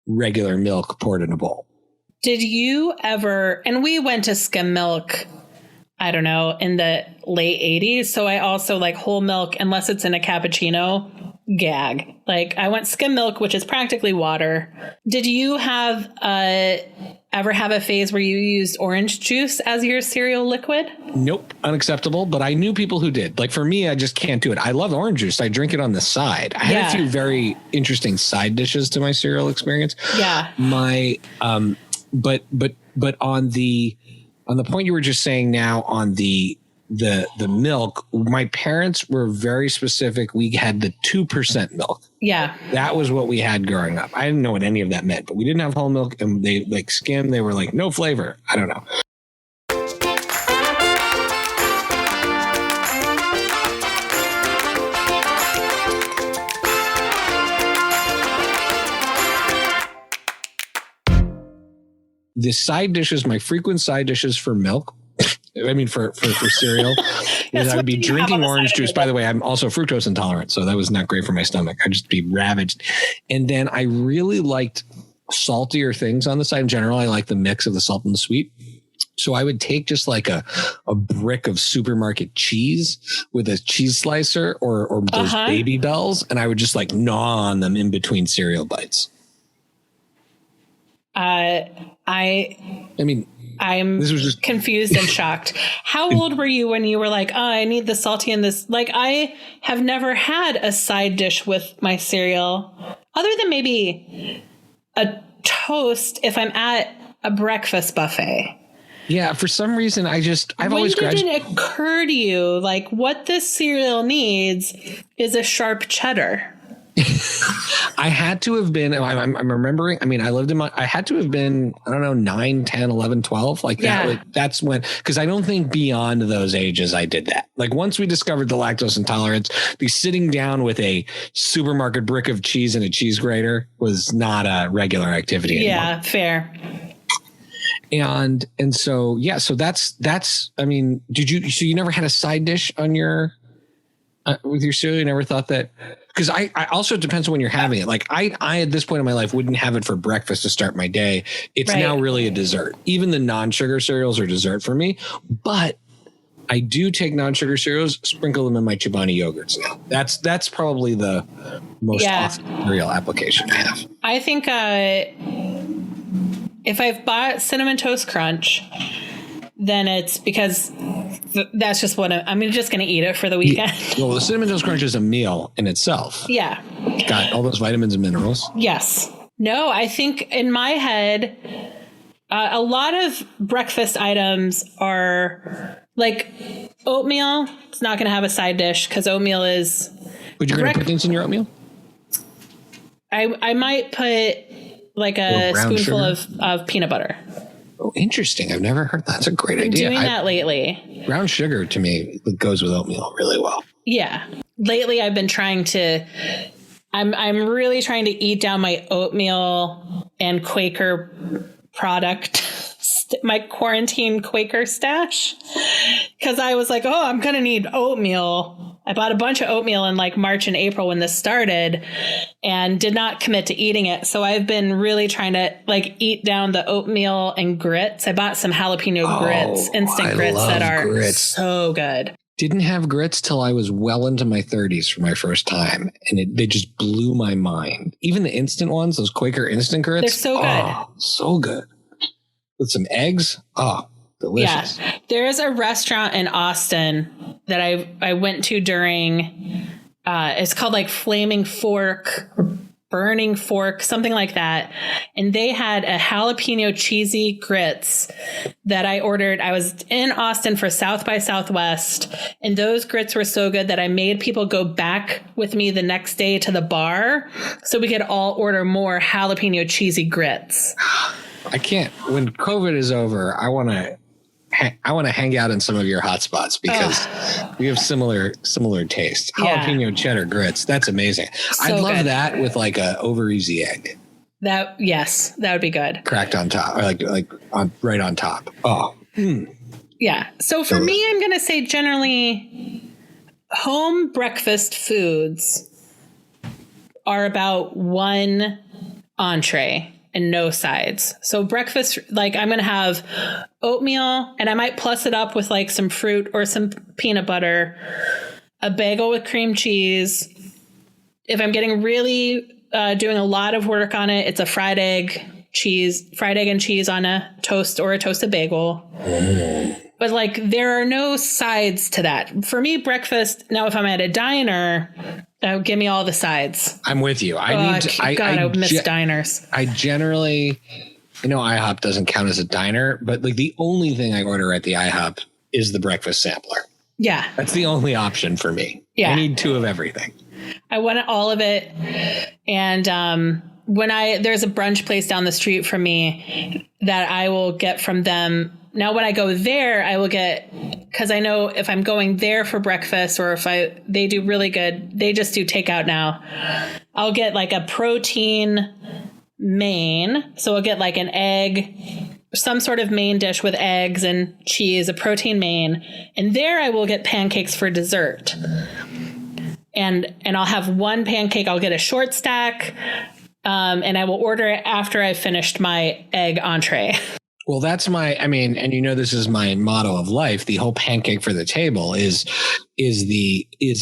regular milk poured in a bowl. Did you ever, and we went to skim milk, I don't know, in the late 80s. So I also like whole milk, unless it's in a cappuccino, gag. I went skim milk, which is practically water. Did you have ever have a phase where you used orange juice as your cereal liquid? Nope. Unacceptable. But I knew people who did. For me, I just can't do it. I love orange juice. I drink it on the side. I had a few very interesting side dishes to my cereal experience. Yeah. But on the point you were just saying now on the milk, my parents were very specific. We had the 2% milk. Yeah. That was what we had growing up. I didn't know what any of that meant, but we didn't have whole milk, and they skim. They were no flavor. I don't know. The side dishes, my frequent side dishes for milk, for cereal, is I would be drinking orange juice. By the way, I'm also fructose intolerant, so that was not great for my stomach. I'd just be ravaged. And then I really liked saltier things on the side. In general, I like the mix of the salt and the sweet. So I would take just a brick of supermarket cheese with a cheese slicer or those Baby Bells, and I would just gnaw on them in between cereal bites. I'm confused and shocked. How old were you when you were I need the salty in this? I have never had a side dish with my cereal other than maybe a toast if I'm at a breakfast buffet. Yeah, for some reason, I've always graduated. When did it occur to you, what this cereal needs is a sharp cheddar? I had to have been, I'm remembering, I had to have been, 9, 10, 11, 12. That's when, because I don't think beyond those ages I did that. Once we discovered the lactose intolerance, the sitting down with a supermarket brick of cheese and a cheese grater was not a regular activity anymore. Yeah, fair. And so, so that's, so you never had a side dish on your, with your cereal? You never thought that? Because I also, it depends on when you're having it. I at this point in my life wouldn't have it for breakfast to start my day. It's now really a dessert. Even the non-sugar cereals are dessert for me. But I do take non-sugar cereals, sprinkle them in my Chobani yogurts now. That's probably the most often cereal application I have. I think if I've bought Cinnamon Toast Crunch, then it's because that's just what I'm just going to eat it for the weekend. Well, the Cinnamon Toast Crunch is a meal in itself. Yeah. Got all those vitamins and minerals. Yes. No, I think in my head, a lot of breakfast items are oatmeal. It's not going to have a side dish because oatmeal is. But you're going to put things in your oatmeal? I might put like a spoonful of peanut butter. Oh, interesting. I've never heard that. That's a great idea. Doing that lately. Brown sugar to me goes with oatmeal really well. Yeah. Lately I've been trying to, I'm really trying to eat down my oatmeal and Quaker product, my quarantine Quaker stash. Cause I was like, oh, I'm going to need oatmeal. I bought a bunch of oatmeal in like March and April when this started and did not commit to eating it. So I've been really trying to like eat down the oatmeal and grits. I bought some jalapeno grits, instant grits that are so good. Didn't have grits till I was well into my 30s for my first time. And they just blew my mind. Even the instant ones, those Quaker instant grits. They're so good. Oh, so good. With some eggs. Oh, delicious. Yeah. There's a restaurant in Austin that I went to during, it's called like Flaming Fork, Burning Fork, something like that. And they had a jalapeno cheesy grits that I ordered. I was in Austin for South by Southwest, and those grits were so good that I made people go back with me the next day to the bar so we could all order more jalapeno cheesy grits. I can't. When COVID is over, I want to hang out in some of your hot spots because we have similar tastes. Jalapeno cheddar grits. That's amazing. So I'd love good. that with like a over easy egg. That would be good. Cracked on top, or like right on top. Oh. Yeah. So for me, I'm going to say generally home breakfast foods are about one entree and no sides. So breakfast, like I'm going to have oatmeal and I might plus it up with like some fruit or some peanut butter, a bagel with cream cheese. If I'm getting really doing a lot of work on it, it's a fried egg and cheese on a toast or a toasted bagel. But like there are no sides to that. For me, breakfast, now if I'm at a diner, give me all the sides. I'm with you. I miss diners. I generally, IHOP doesn't count as a diner, but like the only thing I order at the IHOP is the breakfast sampler. Yeah. That's the only option for me. Yeah. I need two of everything. I want all of it. And there's a brunch place down the street from me that I will get from them. Now, when I go there, I will get, because I know if I'm going there for breakfast or if they do really good, they just do takeout now. I'll get like a protein main. So I'll get like an egg, some sort of main dish with eggs and cheese, a protein main. And there I will get pancakes for dessert. And I'll have one pancake. I'll get a short stack. And I will order it after I've finished my egg entree. Well, that's this is my motto of life. The whole pancake for the table is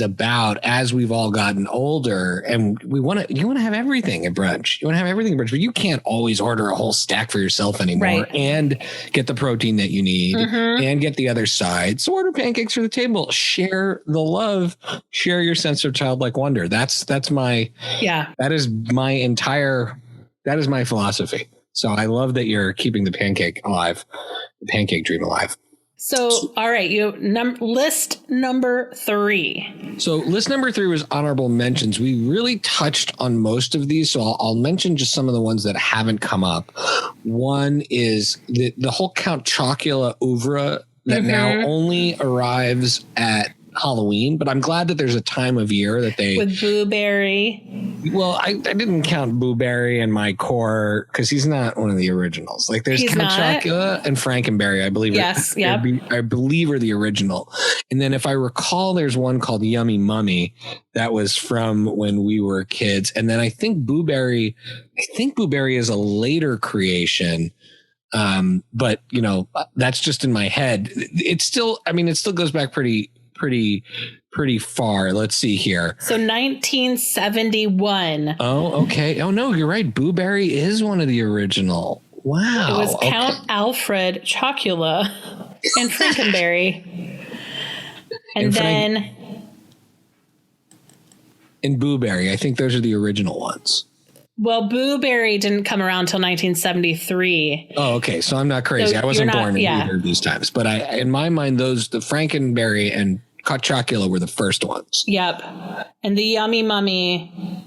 about, as we've all gotten older and you want to have everything at brunch. You want to have everything at brunch, but you can't always order a whole stack for yourself anymore and get the protein that you need and get the other side. So order pancakes for the table, share the love, share your sense of childlike wonder. That is my philosophy. So I love that you're keeping the pancake alive, the pancake dream alive. So, all right, list number 3. So list number 3 was honorable mentions. We really touched on most of these, so I'll mention just some of the ones that haven't come up. One is the whole Count Chocula oeuvre that now only arrives at Halloween, but I'm glad that there's a time of year that they with Blueberry. Well, I didn't count Blueberry in my core because he's not one of the originals. Like there's Count Chocula and Frankenberry, I believe. Yes, yeah. I believe are the original. And then if I recall, there's one called Yummy Mummy that was from when we were kids. And then I think Blueberry is a later creation. But that's just in my head. It still goes back pretty far. Let's see here. So 1971. Oh, okay. Oh no, you're right. Blueberry is one of the original. Wow. It was Count Alfred Chocula and Frankenberry. And Blueberry. I think those are the original ones. Well, Boo Berry didn't come around till 1973. Oh, okay. So I'm not crazy. So I wasn't born in yeah. either of these times. But in my mind, the Frankenberry and Chocula were the first ones. Yep. And the Yummy Mummy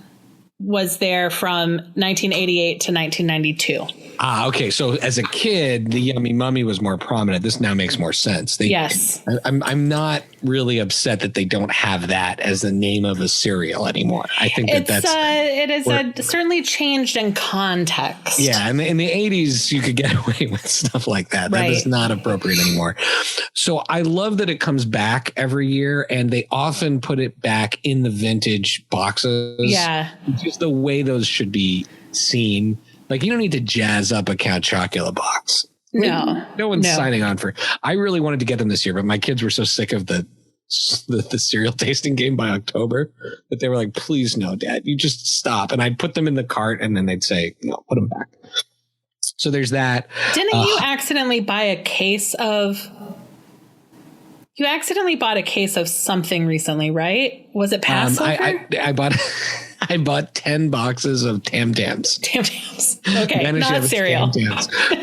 was there from 1988 to 1992. Ah, okay. So as a kid, the Yummy Mummy was more prominent. This now makes more sense. Yes. I'm not really upset that they don't have that as the name of a cereal anymore. I think it is certainly changed in context. Yeah. In the 80s, you could get away with stuff like that. That is not appropriate anymore. So I love that it comes back every year, and they often put it back in the vintage boxes. Yeah. Just the way those should be seen. Like, you don't need to jazz up a Count Chocula box. No. No one's signing on for. I really wanted to get them this year, but my kids were so sick of the cereal tasting game by October that they were like, please no, Dad, you just stop. And I'd put them in the cart and then they'd say, no, put them back. So there's that. Didn't you accidentally buy a case of... You accidentally bought a case of something recently, right? Was it Passover? I bought 10 boxes of Tam Tams. Tam Tams. Okay, not cereal.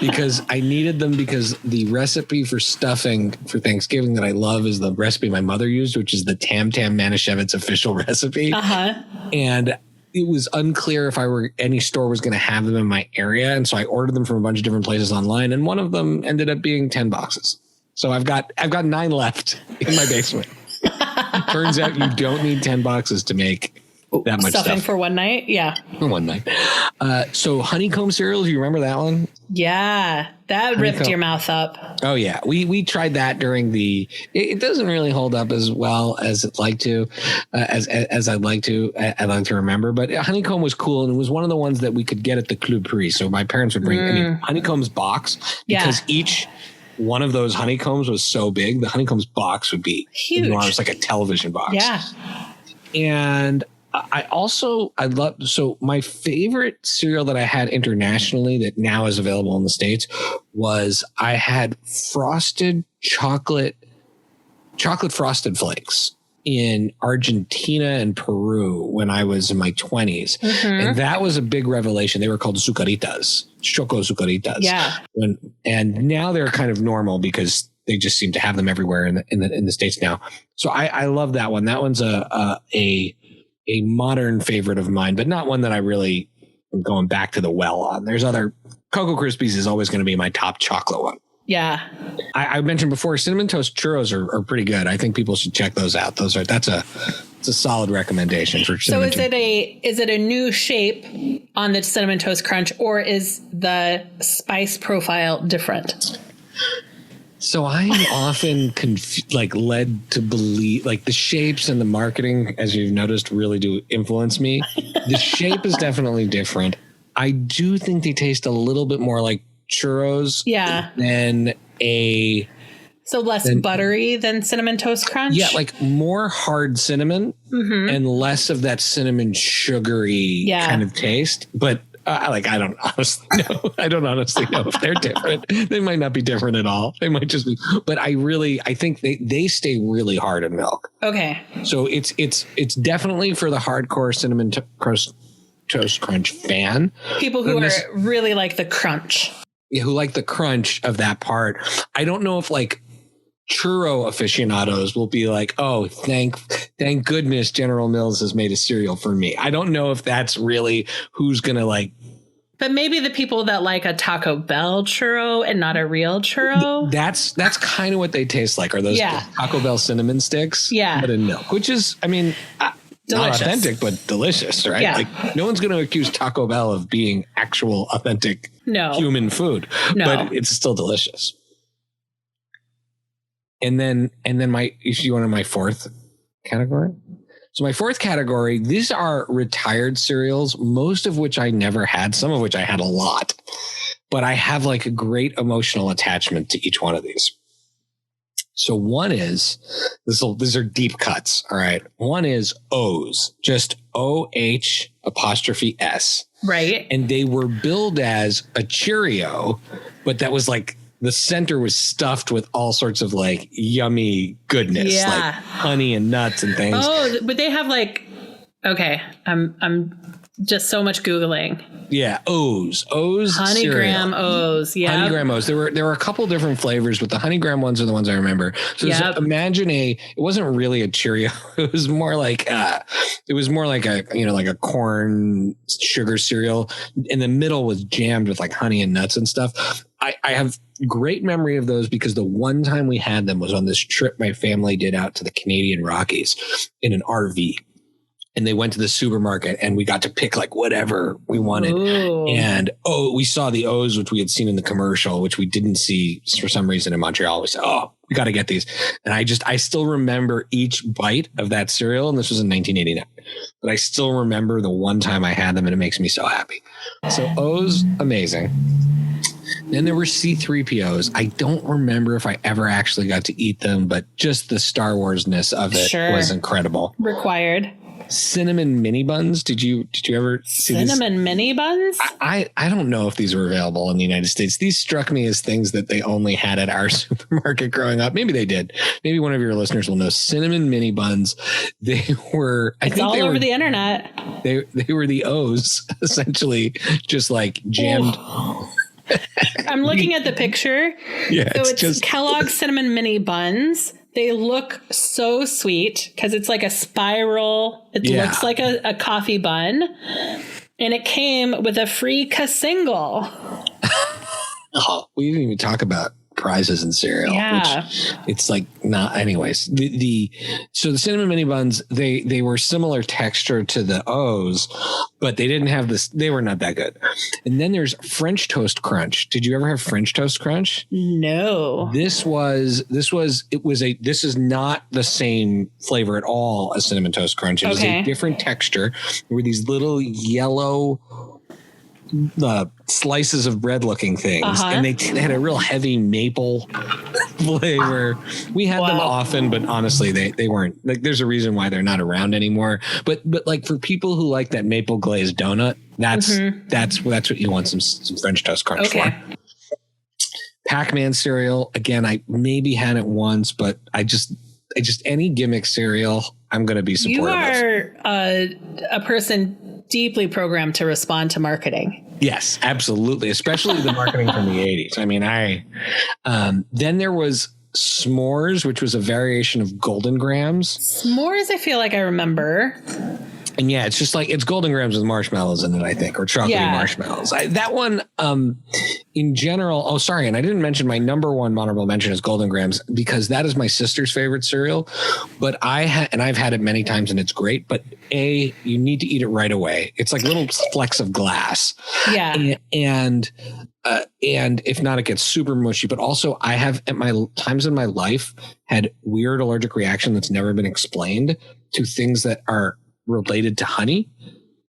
Because I needed them, because the recipe for stuffing for Thanksgiving that I love is the recipe my mother used, which is the Tam Tam Manischewitz official recipe. Uh-huh. And it was unclear if any store was going to have them in my area. And so I ordered them from a bunch of different places online. And one of them ended up being 10 boxes. So I've got 9 left in my basement. Turns out you don't need 10 boxes to make that much stuffing stuff. For one night. Yeah. For one night. So honeycomb cereal, do you remember that one? Yeah. That ripped your mouth up. Oh yeah. We tried that during it doesn't really hold up as well as I'd like to, I'd like to remember, but honeycomb was cool. And it was one of the ones that we could get at the Club Paris. So my parents would bring honeycomb's box, because each one of those honeycombs was so big. The honeycombs box would be huge. Enormous, like a television box. Yeah. And so my favorite cereal that I had internationally that now is available in the States was I had chocolate frosted flakes in Argentina and Peru when I was in my 20s. Mm-hmm. And that was a big revelation. They were called Zucaritas, Choco Zucaritas. Yeah. And now they're kind of normal because they just seem to have them everywhere in the States now. So I love that one. That one's a modern favorite of mine, but not one that I really am going back to the well on. There's other. Cocoa Krispies is always going to be my top chocolate one. Yeah. I mentioned before, cinnamon toast churros are pretty good. I think people should check those out. It's a solid recommendation for cinnamon. So is it a new shape on the Cinnamon Toast Crunch, or is the spice profile different? So I am often led to believe, like, the shapes and the marketing, as you've noticed, really do influence me. The shape is definitely different. I do think they taste a little bit more like churros. Yeah. So less buttery than Cinnamon Toast Crunch? Yeah, like more hard cinnamon and less of that cinnamon sugary kind of taste. But I don't honestly know. I don't honestly know if they're different. They might not be different at all. They might just be. But I think they stay really hard in milk. Okay. So it's definitely for the hardcore Cinnamon Toast Crunch fan. People who really like the crunch. Yeah, who like the crunch of that part. I don't know if like churro aficionados will be like, oh, thank goodness General Mills has made a cereal for me. I don't know if that's really who's going to like. But maybe the people that like a Taco Bell churro and not a real churro. That's kind of what they taste like. Are those Taco Bell cinnamon sticks? Yeah. But in milk, which is, I mean, not authentic, but delicious, right? Yeah. Like, no one's going to accuse Taco Bell of being actual authentic human food, but it's still delicious. And then if you want my fourth category. So my fourth category, these are retired cereals, most of which I never had, some of which I had a lot, but I have like a great emotional attachment to each one of these. So one is, these are deep cuts. All right. One is O's, just OH''S. Right. And they were billed as a Cheerio, but that was like, the center was stuffed with all sorts of like yummy goodness, like honey and nuts and things. Oh, but they have like, okay, I'm just so much Googling. Yeah, O's Honeygram cereal. O's. Yeah. Honeygram O's. There were a couple different flavors, but the Honeygram ones are the ones I remember. So imagine it wasn't really a Cheerio. It was more like a corn sugar cereal. In the middle was jammed with like honey and nuts and stuff. I have great memory of those because the one time we had them was on this trip my family did out to the Canadian Rockies in an RV. And they went to the supermarket and we got to pick like whatever we wanted. Ooh. And we saw the O's, which we had seen in the commercial, which we didn't see for some reason in Montreal. We said, we got to get these. And I still remember each bite of that cereal. And this was in 1989. But I still remember the one time I had them and it makes me so happy. So O's, amazing. Then there were C-3POs. I don't remember if I ever actually got to eat them, but just the Star Wars-ness of it was incredible. Required. Cinnamon mini buns. Did you ever see cinnamon mini buns? I don't know if these were available in the United States. These struck me as things that they only had at our supermarket growing up. Maybe they did. Maybe one of your listeners will know. Cinnamon mini buns. They were. It's all over the internet. They were the O's, essentially, just like jammed. Oh. I'm looking at the picture. Yeah, so it's just Kellogg's cinnamon mini buns. They look so sweet because it's like a spiral. It looks like a coffee bun. And it came with a free single. We didn't even talk about prizes in cereal. Yeah. Which it's like not anyways. So the cinnamon mini buns, they were similar texture to the O's, but they didn't have this. They were not that good. And then there's French Toast Crunch. Did you ever have French Toast Crunch? No. This is not the same flavor at all as Cinnamon Toast Crunch. It was a different texture. There were these little yellow slices of bread looking things, and they had a real heavy maple flavor. We had them often, but honestly they weren't like, there's a reason why they're not around anymore, but like for people who like that maple glazed donut, that's what you want some French Toast Crunch for. Pac-Man cereal, again, I maybe had it once, but I just any gimmick cereal I'm going to be supportive. You are a person deeply programmed to respond to marketing. Yes, absolutely. Especially the marketing from the 80s. I mean, then there was S'mores, which was a variation of Golden Grams. S'mores, I feel like I remember. And yeah, it's just like, it's Golden Grams with marshmallows in it, I think, or chocolatey marshmallows. That one, in general, and I didn't mention my number one honorable mention is Golden Grams because that is my sister's favorite cereal. But I've had it many times and it's great, but you need to eat it right away. It's like little flecks of glass. Yeah. And if not, it gets super mushy. But also I have at my times in my life had weird allergic reaction that's never been explained to things that are related to honey.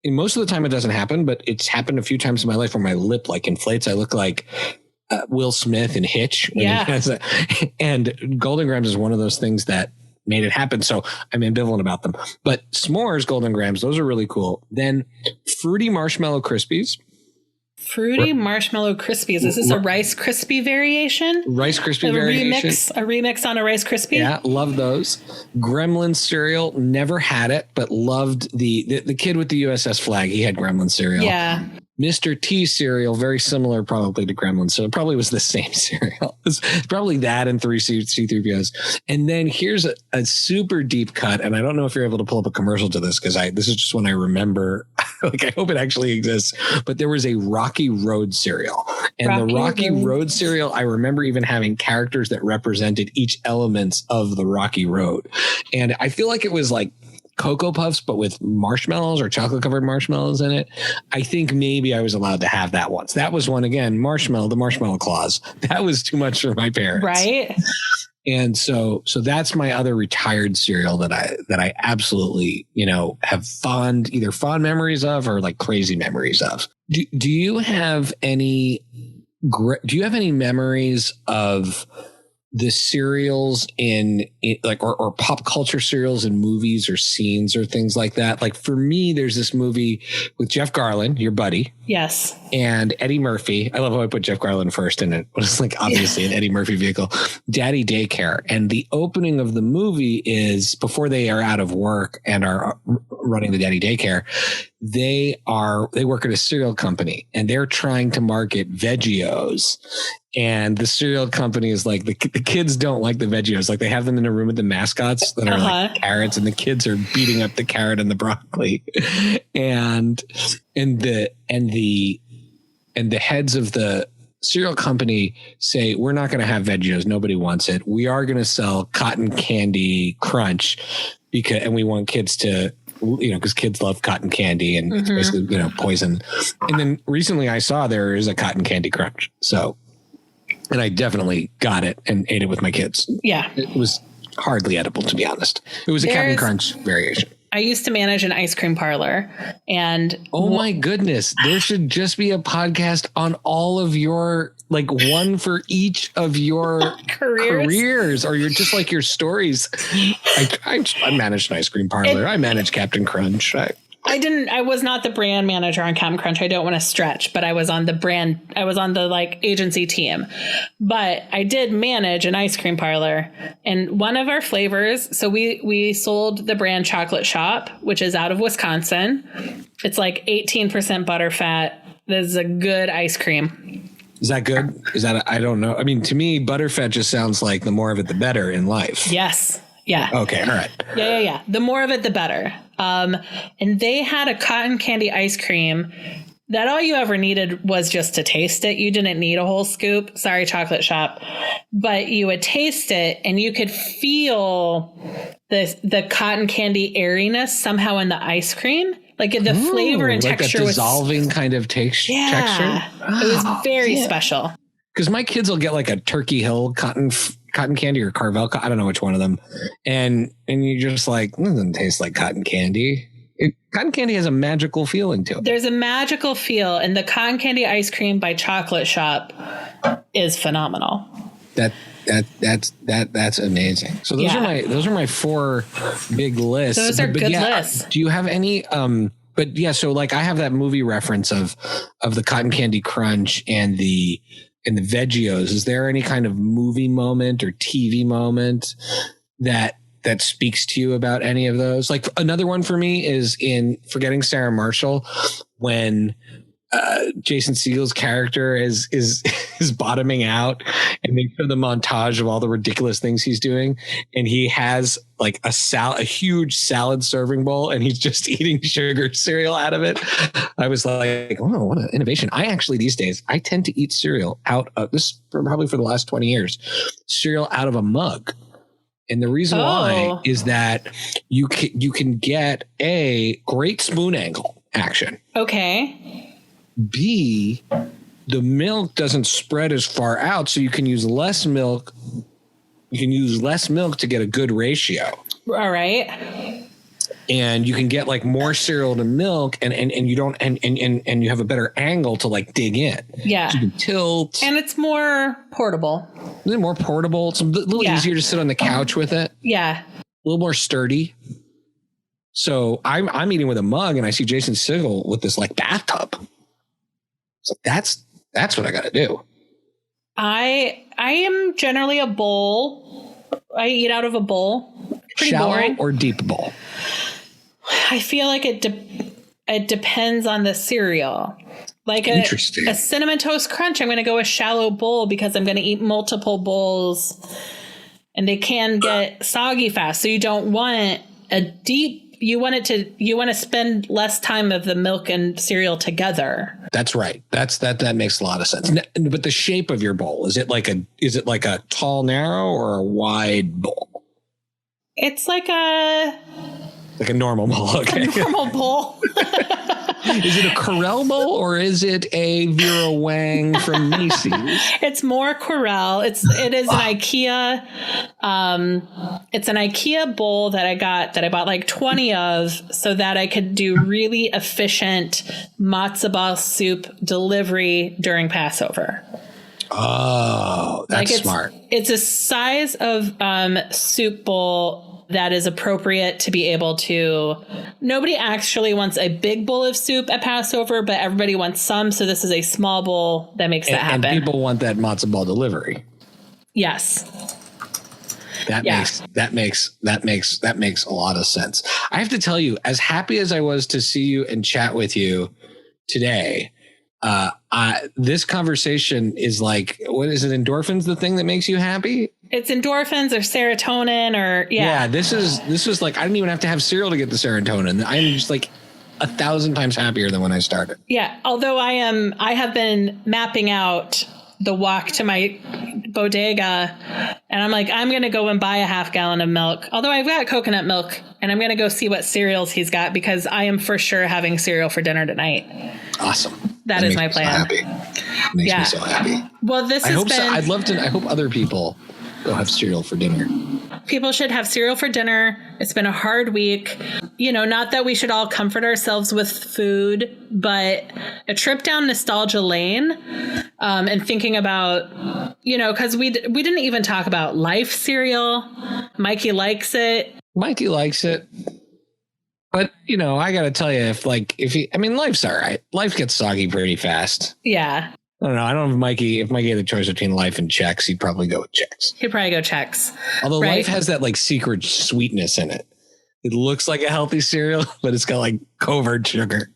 And most of the time it doesn't happen, but it's happened a few times in my life where my lip like inflates. I look like Will Smith in Hitch. And Golden Grams is one of those things that made it happen. So I'm ambivalent about them. But S'mores, Golden Grams, those are really cool. Then Fruity Marshmallow Krispies. Fruity Marshmallow Krispies. Is this a Rice Krispie variation? Rice Krispie variation. A remix on a Rice Krispie? Yeah, love those. Gremlin cereal, never had it, but loved the kid with the USS flag. He had Gremlin cereal. Yeah. Mr. T cereal, very similar probably to Gremlin. So it probably was the same cereal. It's probably that and 3 C-3POs. And then here's a super deep cut. And I don't know if you're able to pull up a commercial to this because this is just one I remember. Like, I hope it actually exists. But there was a Rocky Road cereal. And the Rocky Road cereal, I remember even having characters that represented each elements of the Rocky Road. And I feel like it was like Cocoa Puffs, but with marshmallows or chocolate covered marshmallows in it. I think maybe I was allowed to have that once. That was one, again, the marshmallow clause. That was too much for my parents. Right. And so that's my other retired cereal that I absolutely, have either fond memories of or like crazy memories of. Do you have any memories of the cereals in like, or pop culture cereals in movies or scenes or things like that? Like for me, there's this movie with Jeff Garlin, your buddy. Yes. And Eddie Murphy. I love how I put Jeff Garlin first in it. It's like obviously an Eddie Murphy vehicle. Daddy Daycare. And the opening of the movie is before they are out of work and are running the Daddy Daycare. they work at a cereal company and they're trying to market Veggios. And the cereal company is like, the kids don't like the Veggios. Like they have them in a room with the mascots that are like carrots, and the kids are beating up the carrot and the broccoli. And the heads of the cereal company say, we're not going to have Veggios. Nobody wants it. We are going to sell cotton candy crunch and we want kids to, because kids love cotton candy and it's basically, poison. And then recently I saw there is a cotton candy crunch. So, and I definitely got it and ate it with my kids. Yeah. It was hardly edible, to be honest. It was a Captain Crunch variation. I used to manage an ice cream parlor, and oh my goodness, there should just be a podcast on all of your, like one for each of your careers, or you're just like your stories. I managed an ice cream parlor. I managed Captain Crunch. I was not the brand manager on Captain Crunch. I don't want to stretch, but I was on the like agency team. But I did manage an ice cream parlor, and one of our flavors, so we sold the brand Chocolate Shop, which is out of Wisconsin. It's like 18% butterfat. This is a good ice cream. Is that good? I don't know. I mean, to me, butterfat just sounds like the more of it, the better in life. Yes. Yeah. Okay. All right. Yeah. The more of it, the better. And they had a cotton candy ice cream that all you ever needed was just to taste it. You didn't need a whole scoop. Sorry, Chocolate Shop. But you would taste it and you could feel the cotton candy airiness somehow in the ice cream. Like the flavor and like texture was dissolving kind of texture. It was very special. Because my kids will get like a Turkey Hill cotton candy or Carvel. I don't know which one of them. And you're just like, it doesn't taste like cotton candy. Cotton candy has a magical feeling to it. There's a magical feel, and the cotton candy ice cream by Chocolate Shop is phenomenal. That's amazing. So those are my 4 big lists. Those are good lists. Do you have any? But yeah, so like I have that movie reference of the cotton candy crunch and the Veggios. Is there any kind of movie moment or TV moment that speaks to you about any of those? Like another one for me is in Forgetting Sarah Marshall, when Jason Segel's character is bottoming out, and they show the montage of all the ridiculous things he's doing, and he has like a huge salad serving bowl, and he's just eating sugar cereal out of it. I was like, oh, what an innovation. I actually these days I tend to eat cereal out of this, probably for the last 20 years, cereal out of a mug. And the reason why is that you can get a great spoon angle action. Okay. B, the milk doesn't spread as far out, so you can use less milk. You can use less milk to get a good ratio. All right. And you can get like more cereal to milk, and you don't and you have a better angle to like dig in. Yeah. So you can tilt. And it's more portable. Is it more portable? It's a little easier to sit on the couch with it. Yeah. A little more sturdy. So I'm eating with a mug, and I see Jason Segel with this like bathtub. So that's what I got to do. I am generally a bowl. I eat out of a bowl. Pretty shallow boring. Or deep bowl? I feel like it depends on the cereal. Like a Cinnamon Toast Crunch, I'm going to go a shallow bowl because I'm going to eat multiple bowls, and they can get soggy fast. So you don't want a deep. You want to spend less time of the milk and cereal together. That's right. That makes a lot of sense. But the shape of your bowl, is it like a tall, narrow, or a wide bowl? It's like a normal bowl. Okay. A normal bowl. Is it a Corel bowl, or is it a Vera Wang from Macy's? It's more Corel. It is an IKEA. It's an IKEA bowl that I bought like 20 of, so that I could do really efficient matzo ball soup delivery during Passover. Oh, that's smart. It's a size of soup bowl that is appropriate to be able to. Nobody actually wants a big bowl of soup at Passover, but everybody wants some. So this is a small bowl that makes that happen. And people want that matzo ball delivery. Yes. That makes a lot of sense. I have to tell you, as happy as I was to see you and chat with you today, this conversation is like, what is it? Endorphins, the thing that makes you happy? It's endorphins or serotonin or This was like, I didn't even have to have cereal to get the serotonin. I'm just like 1,000 times happier than when I started. Yeah. Although I have been mapping out the walk to my bodega, and I'm like, I'm going to go and buy a half gallon of milk. Although I've got coconut milk, and I'm going to go see what cereals he's got, because I am for sure having cereal for dinner tonight. Awesome. That is my plan. Makes me so happy. Well, I hope other people go have cereal for dinner. People should have cereal for dinner. It's been a hard week. Not that we should all comfort ourselves with food, but a trip down nostalgia lane, and thinking about, because we didn't even talk about Life cereal. Mikey likes it. But, I got to tell you, Life's all right. Life gets soggy pretty fast. Yeah. I don't know. I don't know if Mikey had the choice between Life and Chex, he'd probably go with Chex. He'd probably go Chex. Although Life has that like secret sweetness in it. It looks like a healthy cereal, but it's got like covert sugar.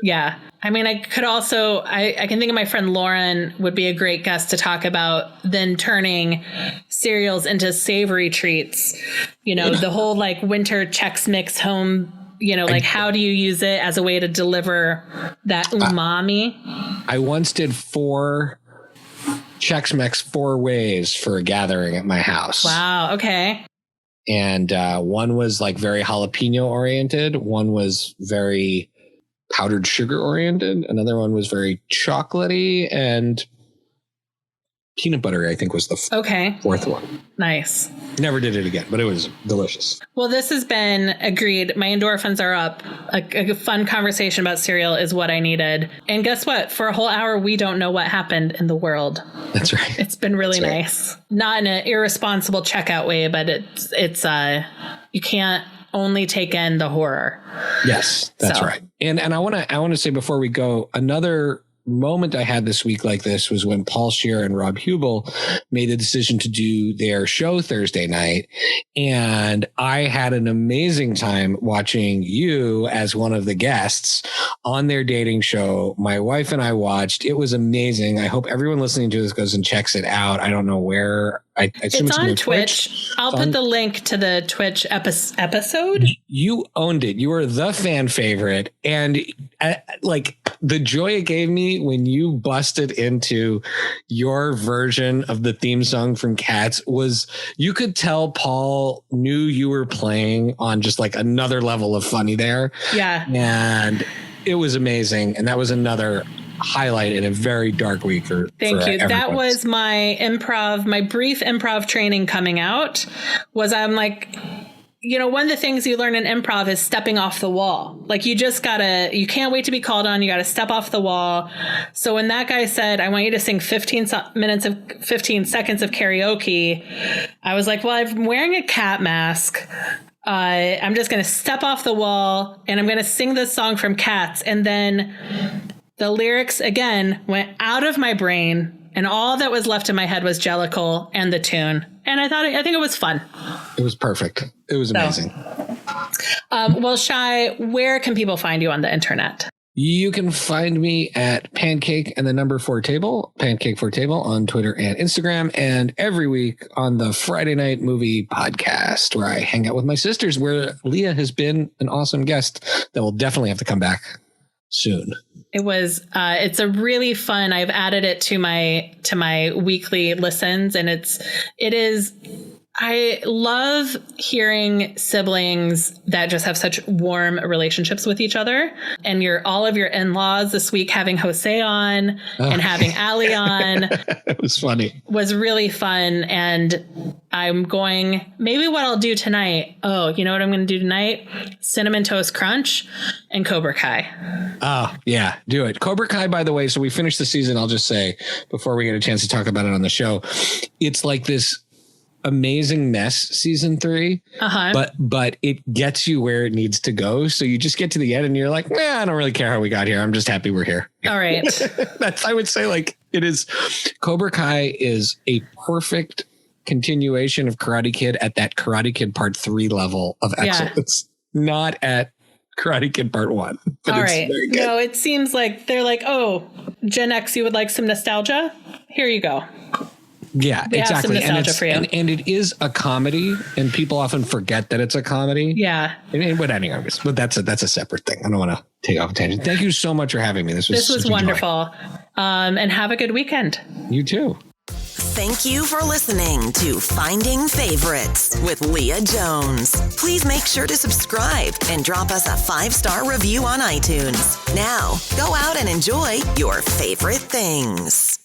Yeah. I could also, I can think of my friend Lauren would be a great guest to talk about then turning cereals into savory treats. The whole like winter Chex Mix home, how do you use it as a way to deliver that umami? I once did 4 Chex Mix 4 ways for a gathering at my house. Wow. Okay. And one was like very jalapeno oriented. One was very powdered sugar oriented. Another one was very chocolatey, and peanut butter, I think, was the 4th one. Nice. Never did it again, but it was delicious. Well, this has been agreed. My endorphins are up. A fun conversation about cereal is what I needed. And guess what? For a whole hour, we don't know what happened in the world. That's right. It's been really nice. Not in an irresponsible checkout way, but it's you can't only take in the horror. Yes, that's right. And I want to say before we go, another moment I had this week like this was when Paul Scheer and Rob Hubel made the decision to do their show Thursday night. And I had an amazing time watching you as one of the guests on their dating show. My wife and I watched. It was amazing. I hope everyone listening to this goes and checks it out. I don't know where. I assume it's on Twitch. I'll put the link to the Twitch episode. You owned it. You were the fan favorite. And the joy it gave me when you busted into your version of the theme song from Cats was, you could tell Paul knew you were playing on just like another level of funny there. Yeah. And it was amazing. And that was another highlight in a very dark week Thank you. That was my brief improv training coming out. I'm like, one of the things you learn in improv is stepping off the wall. Like you can't wait to be called on. You got to step off the wall. So when that guy said, I want you to sing 15 seconds of karaoke, I was like, well, I'm wearing a cat mask. I'm just going to step off the wall and I'm going to sing this song from Cats. And then the lyrics again went out of my brain. And all that was left in my head was Jellicle and the tune. And I think it was fun. It was perfect. It was amazing. Well, Shai, where can people find you on the internet? You can find me at Pancake and the number 4 table, Pancake 4 table on Twitter and Instagram, and every week on the Friday Night Movie Podcast, where I hang out with my sisters, where Leah has been an awesome guest that will definitely have to come back soon. It's a really fun, I've added it to my weekly listens, and I love hearing siblings that just have such warm relationships with each other. And all of your in-laws this week having Jose on and having Ali on. It was funny. Was really fun. And maybe what I'll do tonight. Oh, you know what I'm going to do tonight? Cinnamon Toast Crunch and Cobra Kai. Oh, yeah, do it. Cobra Kai, by the way, so we finished the season. I'll just say before we get a chance to talk about it on the show, it's like this amazing mess season 3, but it gets you where it needs to go. So you just get to the end and you're like, I don't really care how we got here. I'm just happy we're here. All right. I would say, like, it is. Cobra Kai is a perfect continuation of Karate Kid at that Karate Kid Part 3 level of excellence, not at Karate Kid Part 1. But all it's right. very good. No, it seems like they're like, oh, Gen X, you would like some nostalgia? Here you go. Yeah, We have some exactly. nostalgia for you. And it is a comedy, and people often forget that it's a comedy. Yeah. But anyways, but that's a separate thing. I don't want to take off a tangent. Thank you so much for having me. This was wonderful. And have a good weekend. You too. Thank you for listening to Finding Favorites with Leah Jones. Please make sure to subscribe and drop us a 5-star review on iTunes. Now, go out and enjoy your favorite things.